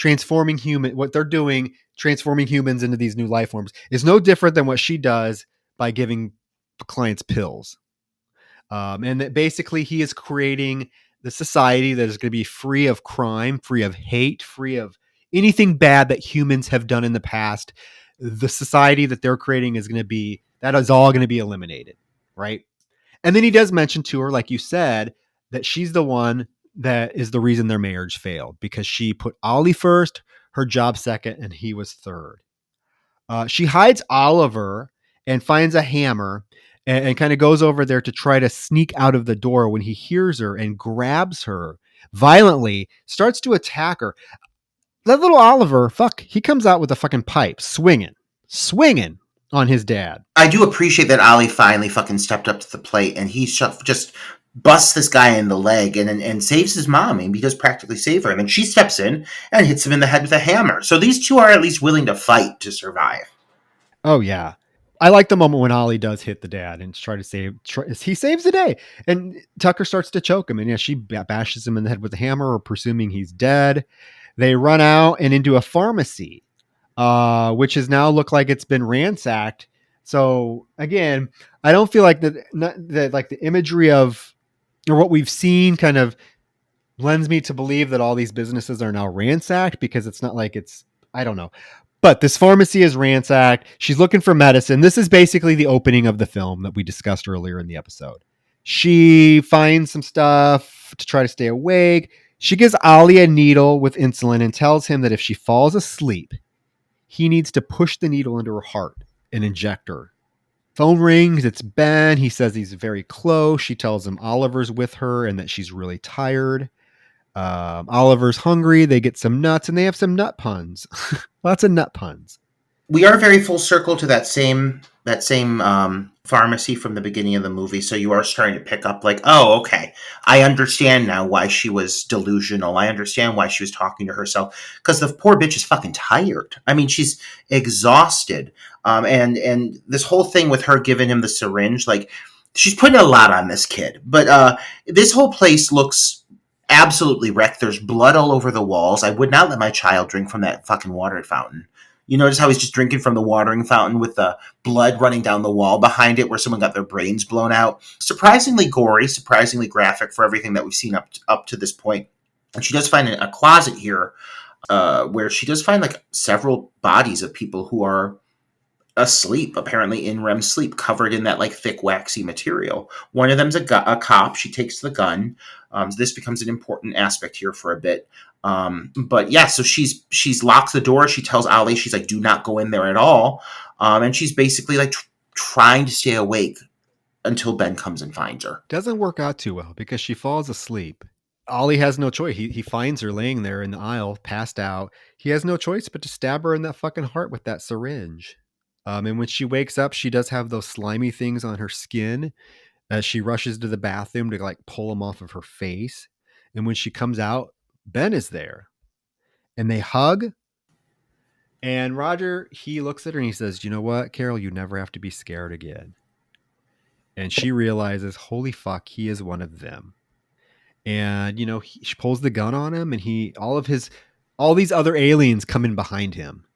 what they're doing, transforming humans into these new life forms, is no different than what she does by giving clients pills. And that basically he is creating the society that is going to be free of crime, free of hate, free of anything bad that humans have done in the past. The society that they're creating is going to be, that is all going to be eliminated, right? And then he does mention to her, like you said, that she's the one that is the reason their marriage failed, because she put Ollie first, her job second, and he was third. She hides Oliver and finds a hammer and kind of goes over there to try to sneak out of the door when he hears her and grabs her violently, starts to attack her. That little Oliver, he comes out with a fucking pipe, swinging on his dad. I do appreciate that Ollie finally fucking stepped up to the plate and he just busts this guy in the leg and saves his mom. I mean, he does practically save her. And then she steps in and hits him in the head with a hammer. So these two are at least willing to fight to survive. Oh, yeah. I like the moment when Ollie does hit the dad and he saves the day. And Tucker starts to choke him. And yeah, she bashes him in the head with a hammer, presuming he's dead. They run out and into a pharmacy, which has now looked like it's been ransacked. So again, I don't feel like like the imagery of, or what we've seen kind of lends me to believe that all these businesses are now ransacked, because it's not like I don't know. But this pharmacy is ransacked. She's looking for medicine. This is basically the opening of the film that we discussed earlier in the episode. She finds some stuff to try to stay awake. She gives Ollie a needle with insulin and tells him that if she falls asleep, he needs to push the needle into her heart and inject her. Phone rings. It's Ben. He says he's very close. She tells him Oliver's with her and that she's really tired. Oliver's hungry. They get some nuts and they have some nut puns. Lots of nut puns. We are very full circle to that same pharmacy from the beginning of the movie. So you are starting to pick up like, oh, okay, I understand now why she was delusional. I understand why she was talking to herself, because the poor bitch is fucking tired. I mean, she's exhausted. And this whole thing with her giving him the syringe, like, she's putting a lot on this kid. But this whole place looks absolutely wrecked. There's blood all over the walls. I would not let my child drink from that fucking water fountain. You notice how he's just drinking from the watering fountain with the blood running down the wall behind it where someone got their brains blown out. Surprisingly gory, surprisingly graphic for everything that we've seen up to this point. And she does find a closet here where she does find like several bodies of people who are asleep, apparently in REM sleep, covered in that like thick waxy material. One of them's a cop. She takes the gun. So this becomes an important aspect here for a bit. But yeah, so she's locked the door. She tells Ollie, she's like, do not go in there at all. And she's basically like trying to stay awake until Ben comes and finds her. Doesn't work out too well because she falls asleep. Ollie has no choice. He finds her laying there in the aisle, passed out. He has no choice but to stab her in that fucking heart with that syringe. And when she wakes up, she does have those slimy things on her skin. She rushes to the bathroom to like pull them off of her face. And when she comes out, Ben is there. And they hug. And Roger, he looks at her and he says, you know what, Carol, you never have to be scared again. And she realizes, holy fuck, he is one of them. And, you know, she pulls the gun on him and all these other aliens come in behind him.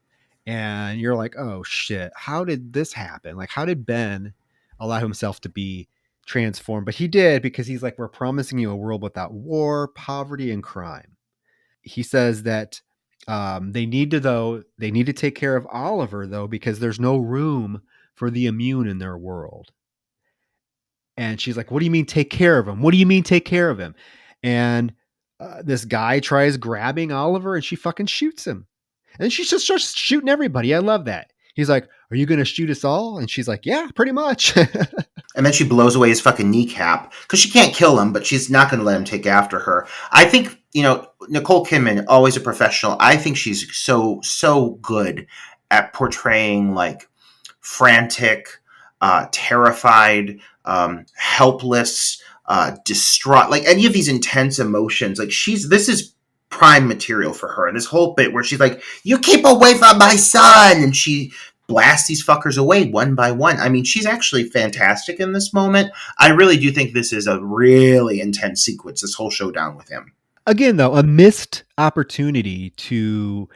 And you're like, oh shit, how did this happen? Like, how did Ben allow himself to be transformed? But he did, because he's like, we're promising you a world without war, poverty, and crime. He says that they need to take care of Oliver, though, because there's no room for the immune in their world. And she's like, what do you mean take care of him? What do you mean take care of him? And this guy tries grabbing Oliver and she fucking shoots him. And she just starts shooting everybody. I love that. He's like, are you going to shoot us all? And she's like, yeah, pretty much. And then she blows away his fucking kneecap because she can't kill him, but she's not going to let him take after her. I think, Nicole Kidman, always a professional. I think she's so good at portraying like frantic, terrified, helpless, distraught, like any of these intense emotions. Like this is prime material for her. And this whole bit where she's like, you keep away from my son. And she blasts these fuckers away one by one. I mean, she's actually fantastic in this moment. I really do think this is a really intense sequence, this whole showdown with him. Again, though, a missed opportunity to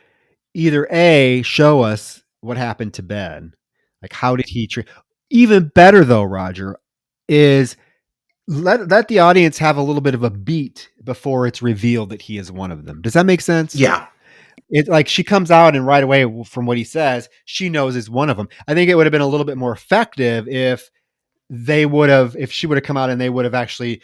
either A, show us what happened to Ben. Like, how did he treat? Even better, though, Roger, is let the audience have a little bit of a beat before it's revealed that he is one of them. Does that make sense? Yeah. It like she comes out and right away from what he says, she knows is one of them. I think it would have been a little bit more effective if if she would have come out and they would have actually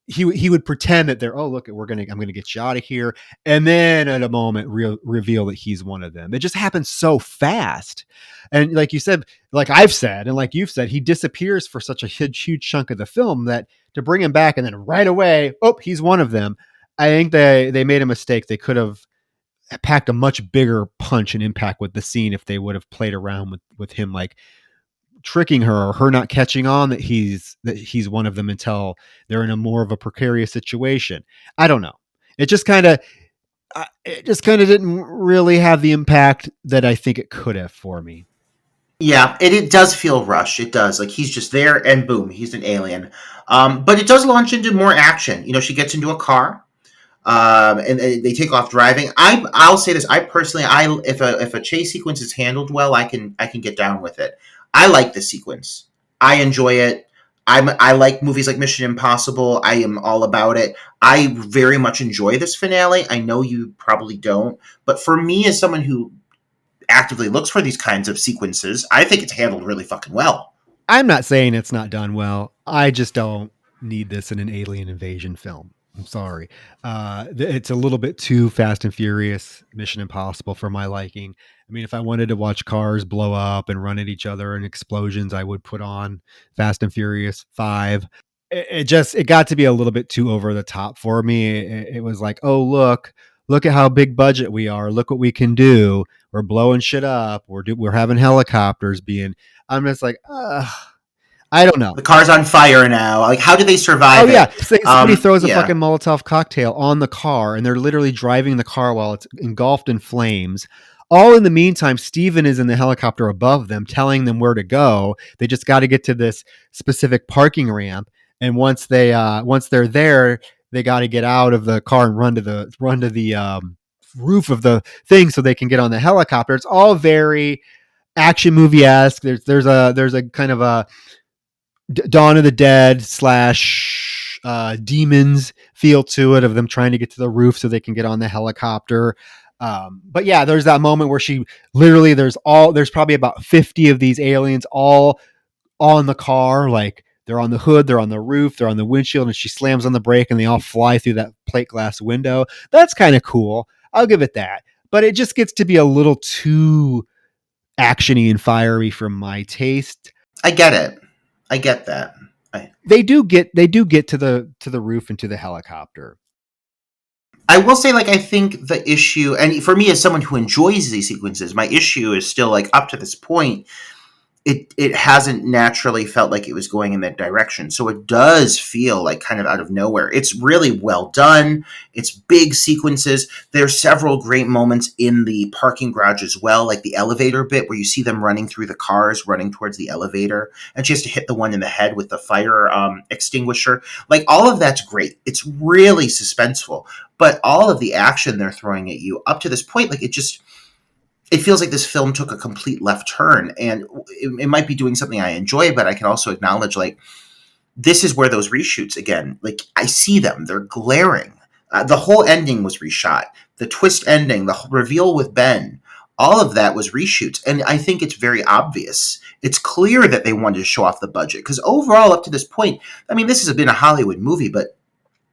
he would pretend that they're, oh look, I'm gonna get you out of here, and then at a moment reveal that he's one of them. It just happens so fast, and like you said, like I've said, and like you've said, he disappears for such a huge chunk of the film that to bring him back and then right away, oh, he's one of them. I think they made a mistake. They could have packed a much bigger punch and impact with the scene if they would have played around with him, like tricking her or her not catching on that he's one of them until they're in a more of a precarious situation. I don't know. It just kind of didn't really have the impact that I think it could have for me. Yeah, it does feel rushed. It does. Like he's just there and boom, he's an alien. But it does launch into more action. You know, she gets into a car, and they take off driving. I'll say this. I personally, if a chase sequence is handled well, I can get down with it. I like this sequence. I enjoy it. I like movies like Mission Impossible. I am all about it. I very much enjoy this finale. I know you probably don't, but for me, as someone who actively looks for these kinds of sequences, I think it's handled really fucking well. I'm not saying it's not done well. I just don't need this in an alien invasion film. I'm sorry. It's a little bit too Fast and Furious, Mission Impossible for my liking. I mean, if I wanted to watch cars blow up and run at each other and explosions, I would put on Fast and Furious 5. It got to be a little bit too over the top for me. It was like, oh, look at how big budget we are. Look what we can do. We're blowing shit up. We're having helicopters being. I'm just like, I don't know. The car's on fire now. Like, how do they survive Oh yeah, it? somebody throws a Yeah. fucking Molotov cocktail on the car, and they're literally driving the car while it's engulfed in flames. All in the meantime, Steven is in the helicopter above them, telling them where to go. They just got to get to this specific parking ramp, and once they're there, they got to get out of the car and run to the roof of the thing so they can get on the helicopter. It's all very action movie esque. There's a kind of a Dawn of the Dead slash demons feel to it, of them trying to get to the roof so they can get on the helicopter. But yeah, there's that moment where she literally there's probably about 50 of these aliens all on the car, like they're on the hood, they're on the roof, they're on the windshield, and she slams on the brake and they all fly through that plate glass window. That's kind of cool. I'll give it that. But it just gets to be a little too actiony and fiery for my taste. I get it. I get that. They do get to the roof and to the helicopter. I will say, like, I think the issue, and for me as someone who enjoys these sequences, my issue is still, like, up to this point, it hasn't naturally felt like it was going in that direction. So it does feel like kind of out of nowhere. It's really well done. It's big sequences. There's several great moments in the parking garage as well, like the elevator bit where you see them running through the cars, running towards the elevator, and she has to hit the one in the head with the fire extinguisher. Like, all of that's great. It's really suspenseful. But all of the action they're throwing at you up to this point, like, it feels like this film took a complete left turn, and it might be doing something I enjoy, but I can also acknowledge, like, this is where those reshoots, again, like, I see them. They're glaring. The whole ending was reshot. The twist ending, the reveal with Ben, all of that was reshoots. And I think it's very obvious. It's clear that they wanted to show off the budget, because overall, up to this point, I mean, this has been a Hollywood movie, but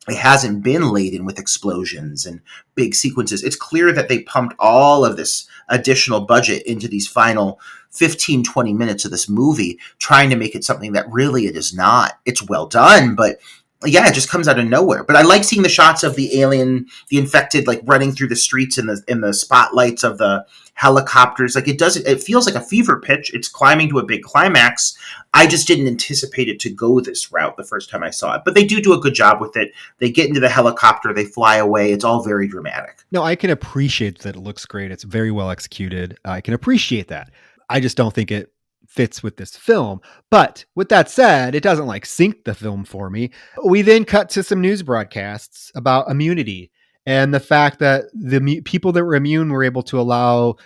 it hasn't been laden with explosions and big sequences. It's clear that they pumped all of this additional budget into these final 15, 20 minutes of this movie, trying to make it something that really it is not. It's well done, but yeah, it just comes out of nowhere. But I like seeing the shots of the alien, the infected, like running through the streets in the spotlights of the helicopters. Like, it feels like a fever pitch. It's climbing to a big climax. I just didn't anticipate it to go this route the first time I saw it. But they do a good job with it. They get into the helicopter, they fly away. It's all very dramatic. No, I can appreciate that it looks great. It's very well executed. I can appreciate that. I just don't think it fits with this film. But with that said, it doesn't like sink the film for me. We then cut to some news broadcasts about immunity and the fact that the people that were immune were able to allow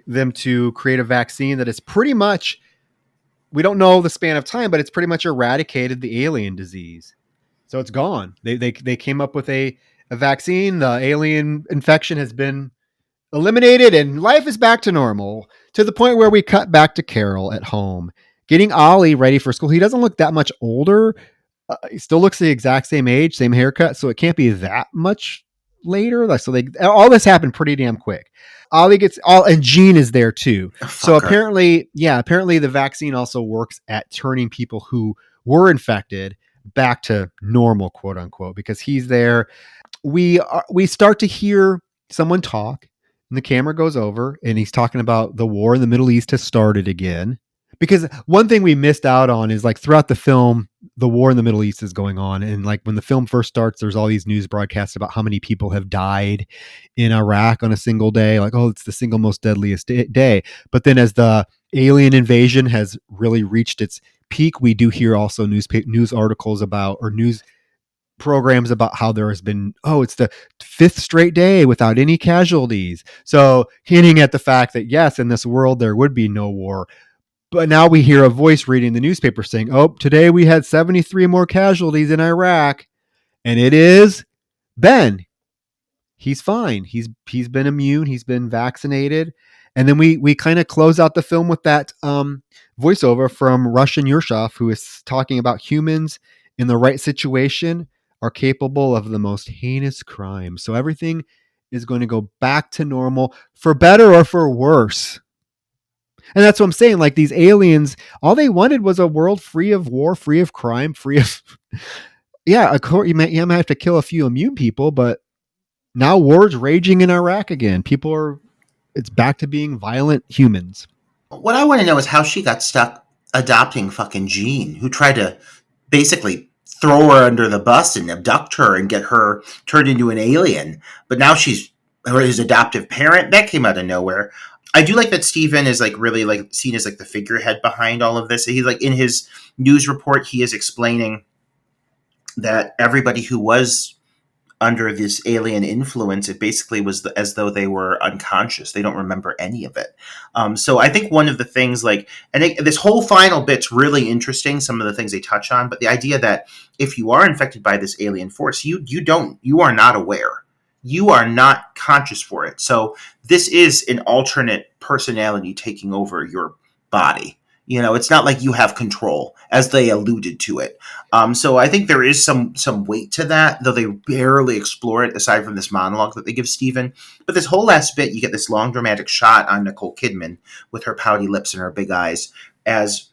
them to create a vaccine that is pretty much, we don't know the span of time, but it's pretty much eradicated the alien disease. So it's gone. They came up with a vaccine. The alien infection has been eliminated and life is back to normal, to the point where we cut back to Carol at home getting Ollie ready for school. He doesn't look that much older. He still looks the exact same age, same haircut, so it can't be that much later. So they all this happened pretty damn quick. Ollie gets all, and Jean is there too. So apparently the vaccine also works at turning people who were infected back to normal, quote unquote, because he's there. We start to hear someone talk, and the camera goes over, and he's talking about the war in the Middle East has started again. Because one thing we missed out on is like throughout the film, the war in the Middle East is going on. And like when the film first starts, there's all these news broadcasts about how many people have died in Iraq on a single day. Like, oh, it's the single most deadliest day. But then as the alien invasion has really reached its peak, we do hear also news articles about, or news programs about how there has been, it's the 5th straight day without any casualties. So hinting at the fact that yes, in this world, there would be no war. But now we hear a voice reading the newspaper saying, today we had 73 more casualties in Iraq. And it is Ben. He's fine. He's been immune. He's been vaccinated. And then we kind of close out the film with that voiceover from Russian Yurshov, who is talking about humans in the right situation are capable of the most heinous crimes. So everything is going to go back to normal, for better or for worse. And that's what I'm saying. Like these aliens, all they wanted was a world free of war, free of crime, free of of course you might have to kill a few immune people, but now war's raging in Iraq again. It's back to being violent humans. What I want to know is how she got stuck adopting fucking Jean, who tried to basically throw her under the bus and abduct her and get her turned into an alien. But now she's his adoptive parent. That came out of nowhere. I do like that Steven is like really like seen as like the figurehead behind all of this. He's like in his news report, he is explaining that everybody who was under this alien influence, it basically was as though they were unconscious. They don't remember any of it. So I think one of the things this whole final bit's really interesting, some of the things they touch on, but the idea that if you are infected by this alien force, you are not aware. You are not conscious for it. So this is an alternate personality taking over your body. It's not like you have control, as they alluded to it. So I think there is some weight to that, though they barely explore it aside from this monologue that they give Steven. But this whole last bit, you get this long dramatic shot on Nicole Kidman with her pouty lips and her big eyes as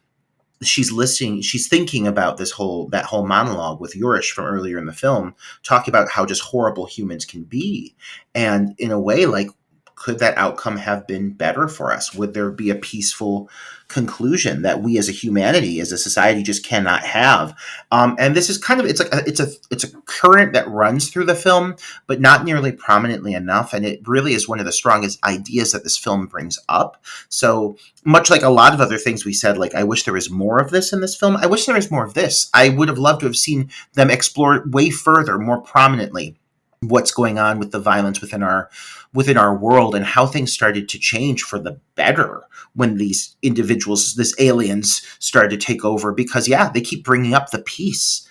she's listening. She's thinking about that whole monologue with Yurish from earlier in the film, talking about how just horrible humans can be. And in a way, like, could that outcome have been better for us? Would there be a peaceful conclusion that we as a humanity, as a society, just cannot have? And this is kind of, it's a current that runs through the film, but not nearly prominently enough. And it really is one of the strongest ideas that this film brings up. So much like a lot of other things we said, like, I wish there was more of this in this film. I wish there was more of this. I would have loved to have seen them explore way further, more prominently, what's going on with the violence within our world and how things started to change for the better when these individuals, these aliens, started to take over. Because they keep bringing up the peace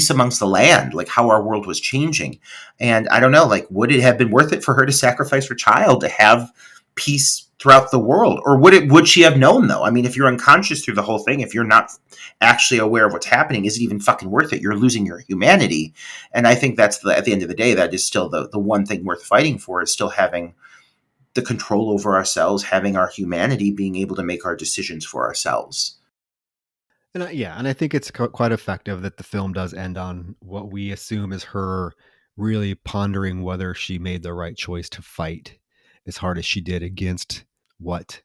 amongst the land, like how our world was changing. And I don't know, like, would it have been worth it for her to sacrifice her child to have peace throughout the world? Or would she have known, though? I mean, if you're unconscious through the whole thing, if you're not actually aware of what's happening, is it even fucking worth it? You're losing your humanity. And I think that's at the end of the day, that is still the one thing worth fighting for, is still having the control over ourselves, having our humanity, being able to make our decisions for ourselves. And I think it's quite effective that the film does end on what we assume is her really pondering whether she made the right choice to fight as hard as she did against what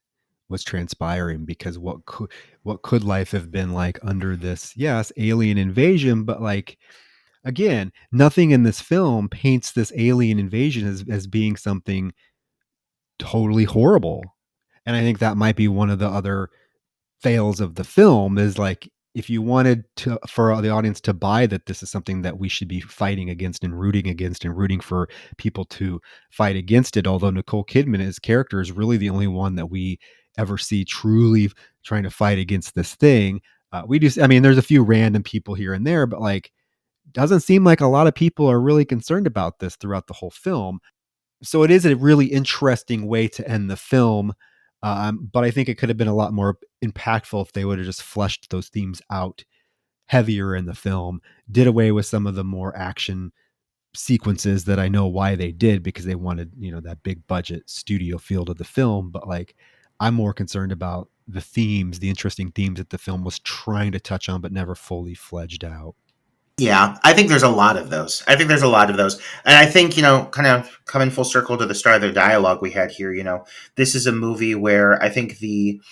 was transpiring. Because what could life have been like under this, alien invasion? But like, again, nothing in this film paints this alien invasion as being something totally horrible. And I think that might be one of the other fails of the film is like, if you wanted to for the audience to buy that this is something that we should be fighting against and rooting for people to fight against it, although Nicole Kidman as character is really the only one that we ever see truly trying to fight against this thing. We just, I mean, there's a few random people here and there, but like, doesn't seem like a lot of people are really concerned about this throughout the whole film. So it is a really interesting way to end the film. But I think it could have been a lot more impactful if they would have just fleshed those themes out heavier in the film, did away with some of the more action sequences that I know why they did, because they wanted, that big budget studio feel to the film. But like, I'm more concerned about the themes, the interesting themes that the film was trying to touch on, but never fully fledged out. Yeah, I think there's a lot of those. I think there's a lot of those. And I think, kind of coming full circle to the start of the dialogue we had here, this is a movie where I think that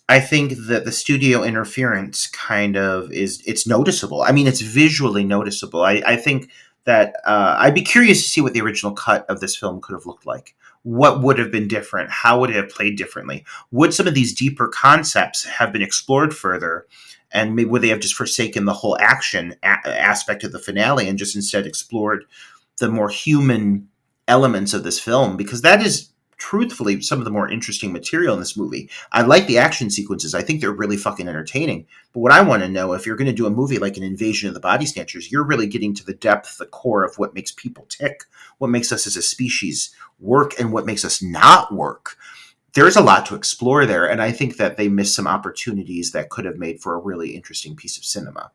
the studio interference kind of it's noticeable. I mean, it's visually noticeable. I think that I'd be curious to see what the original cut of this film could have looked like. What would have been different? How would it have played differently? Would some of these deeper concepts have been explored further? And maybe would they have just forsaken the whole action aspect of the finale and just instead explored the more human elements of this film? Because that is truthfully some of the more interesting material in this movie. I like the action sequences. I think they're really fucking entertaining. But what I want to know, if you're going to do a movie like an Invasion of the Body Snatchers, you're really getting to the depth, the core of what makes people tick, what makes us as a species work, and what makes us not work. There's a lot to explore there, and I think that they missed some opportunities that could have made for a really interesting piece of cinema.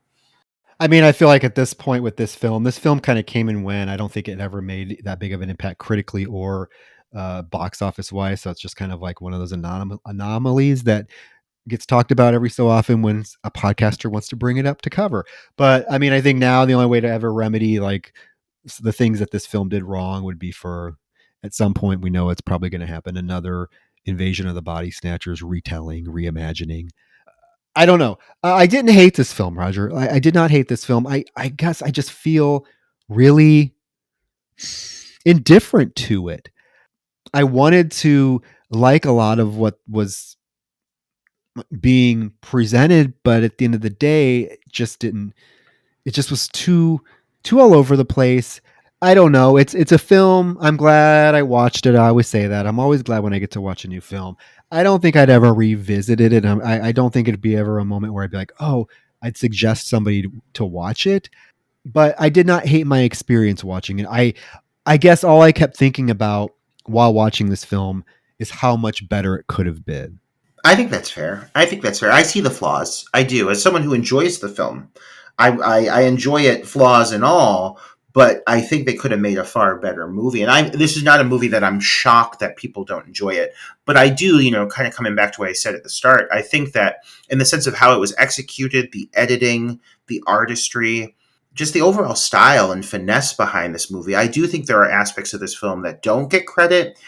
I mean, I feel like at this point with this film kind of came and went. I don't think it ever made that big of an impact critically or box office wise. So it's just kind of like one of those anomalies that gets talked about every so often when a podcaster wants to bring it up to cover. But I mean, I think now the only way to ever remedy like the things that this film did wrong would be for, at some point, we know it's probably going to happen, another Invasion of the Body Snatchers retelling, reimagining. I don't know. I didn't hate this film, Roger. I did not hate this film. I guess I just feel really indifferent to it. I wanted to like a lot of what was being presented, but at the end of the day, it just didn't. It just was too all over the place. I don't know. It's a film. I'm glad I watched it. I always say that. I'm always glad when I get to watch a new film. I don't think I'd ever revisit it, and I don't think it'd be ever a moment where I'd be like, oh, I'd suggest somebody to watch it. But I did not hate my experience watching it. I guess all I kept thinking about while watching this film is how much better it could have been. I think that's fair. I see the flaws. I do. As someone who enjoys the film, I enjoy it, flaws and all. But I think they could have made a far better movie. And this is not a movie that I'm shocked that people don't enjoy it. But I do, kind of coming back to what I said at the start, I think that in the sense of how it was executed, the editing, the artistry, just the overall style and finesse behind this movie, I do think there are aspects of this film that don't get credit,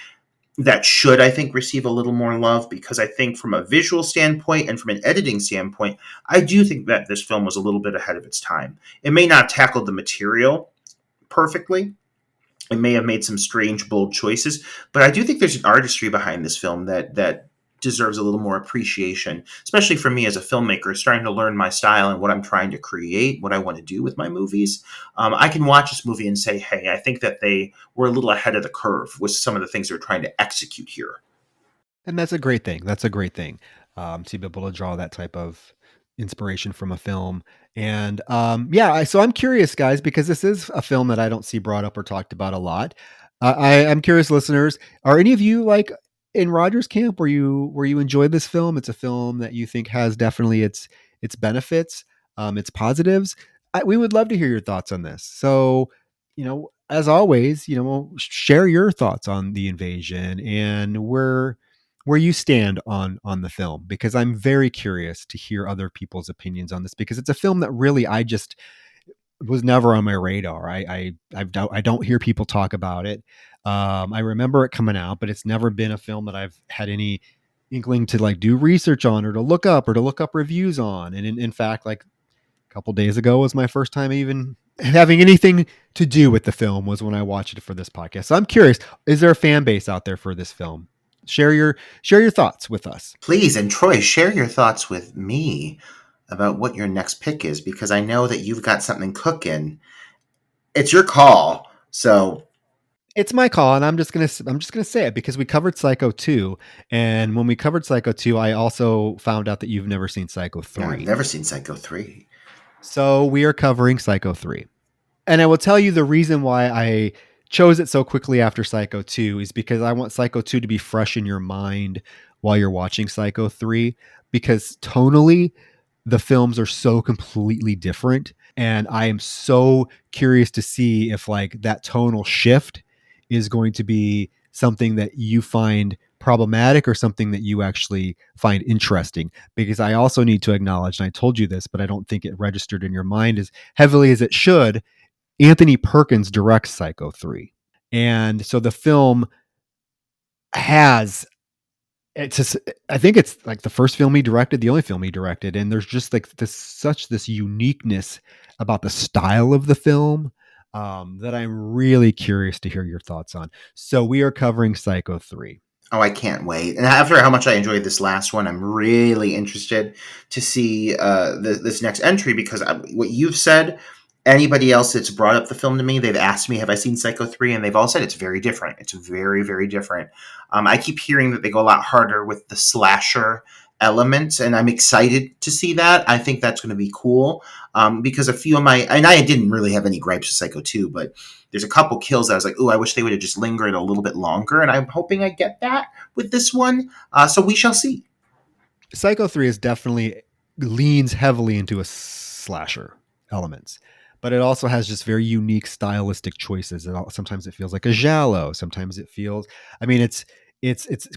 that should, I think, receive a little more love, because I think from a visual standpoint and from an editing standpoint, I do think that this film was a little bit ahead of its time. It may not tackle the material perfectly. It may have made some strange, bold choices, but I do think there's an artistry behind this film that deserves a little more appreciation, especially for me as a filmmaker, starting to learn my style and what I'm trying to create, what I want to do with my movies. I can watch this movie and say, hey, I think that they were a little ahead of the curve with some of the things they're trying to execute here. And that's a great thing. That's a great thing, to be able to draw that type of inspiration from a film. And so I'm curious, guys, because this is a film that I don't see brought up or talked about a lot. I'm curious, listeners, are any of you like in Roger's camp where you enjoyed this film? It's a film that you think has definitely its benefits, its positives. We would love to hear your thoughts on this. So, as always, share your thoughts on the invasion and where you stand on the film, because I'm very curious to hear other people's opinions on this, because it's a film that really I just was never on my radar. I don't hear people talk about it. I remember it coming out, but it's never been a film that I've had any inkling to like do research on or to look up reviews on. And in fact, like a couple days ago was my first time even having anything to do with the film, was when I watched it for this podcast. So I'm curious, is there a fan base out there for this film? Share your thoughts with us. Please, and Troy, share your thoughts with me about what your next pick is, because I know that you've got something cooking. It's your call. So It's my call, and I'm just gonna say it because we covered Psycho 2, and when we covered Psycho 2, I also found out that you've never seen Psycho yeah, I've 3. never seen Psycho 3. So we are covering Psycho 3. And I will tell you the reason why I chose it so quickly after Psycho 2 is because I want Psycho 2 to be fresh in your mind while you're watching Psycho 3, because tonally the films are so completely different, and I am so curious to see if like that tonal shift is going to be something that you find problematic or something that you actually find interesting, because I also need to acknowledge, and I told you this but I don't think it registered in your mind as heavily as it should, Anthony Perkins directs Psycho 3. And so the film has it's just, I think it's like the first film he directed, the only film he directed, and there's just like this uniqueness about the style of the film that I'm really curious to hear your thoughts on. So we are covering Psycho 3. Oh, I can't wait. And after how much I enjoyed this last one, I'm really interested to see this next entry, because what you've said, anybody else that's brought up the film to me, they've asked me, have I seen Psycho 3? And they've all said it's very different. It's very, very different. I keep hearing that they go a lot harder with the slasher elements, and I'm excited to see that. I think that's going to be cool, because a few of and I didn't really have any gripes with Psycho 2, but there's a couple kills that I was like, ooh, I wish they would have just lingered a little bit longer, and I'm hoping I get that with this one. So we shall see. Psycho 3 is definitely leans heavily into a slasher elements, but it also has just very unique stylistic choices. Sometimes it feels like a giallo. Sometimes it feels, I mean, it's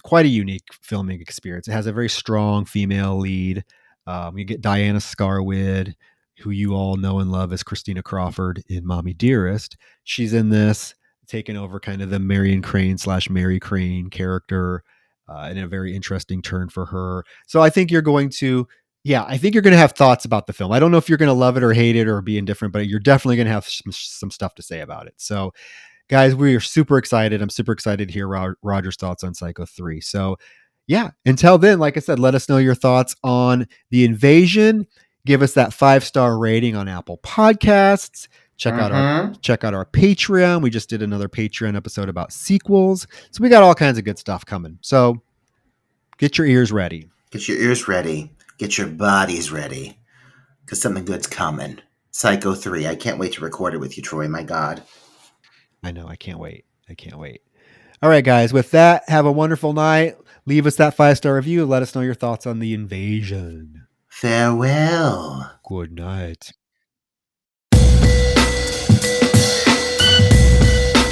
quite a unique filming experience. It has a very strong female lead. You get Diana Scarwid, who you all know and love as Christina Crawford in Mommy Dearest. She's in this, taking over kind of the Marion Crane / Mary Crane character, in a very interesting turn for her. So I think you're going to, yeah, I think you're going to have thoughts about the film. I don't know if you're going to love it or hate it or be indifferent, but you're definitely going to have some stuff to say about it. So, guys, we are super excited. I'm super excited to hear Roger's thoughts on Psycho 3. So, yeah, until then, like I said, let us know your thoughts on The Invasion. Give us that 5-star rating on Apple Podcasts. Check out our Patreon. We just did another Patreon episode about sequels. So we got all kinds of good stuff coming. So get your ears ready. Get your ears ready. Get your bodies ready, because something good's coming. Psycho 3. I can't wait to record it with you, Troy. My God. I know. I can't wait. All right, guys. With that, have a wonderful night. Leave us that 5-star review. Let us know your thoughts on The Invasion. Farewell. Good night.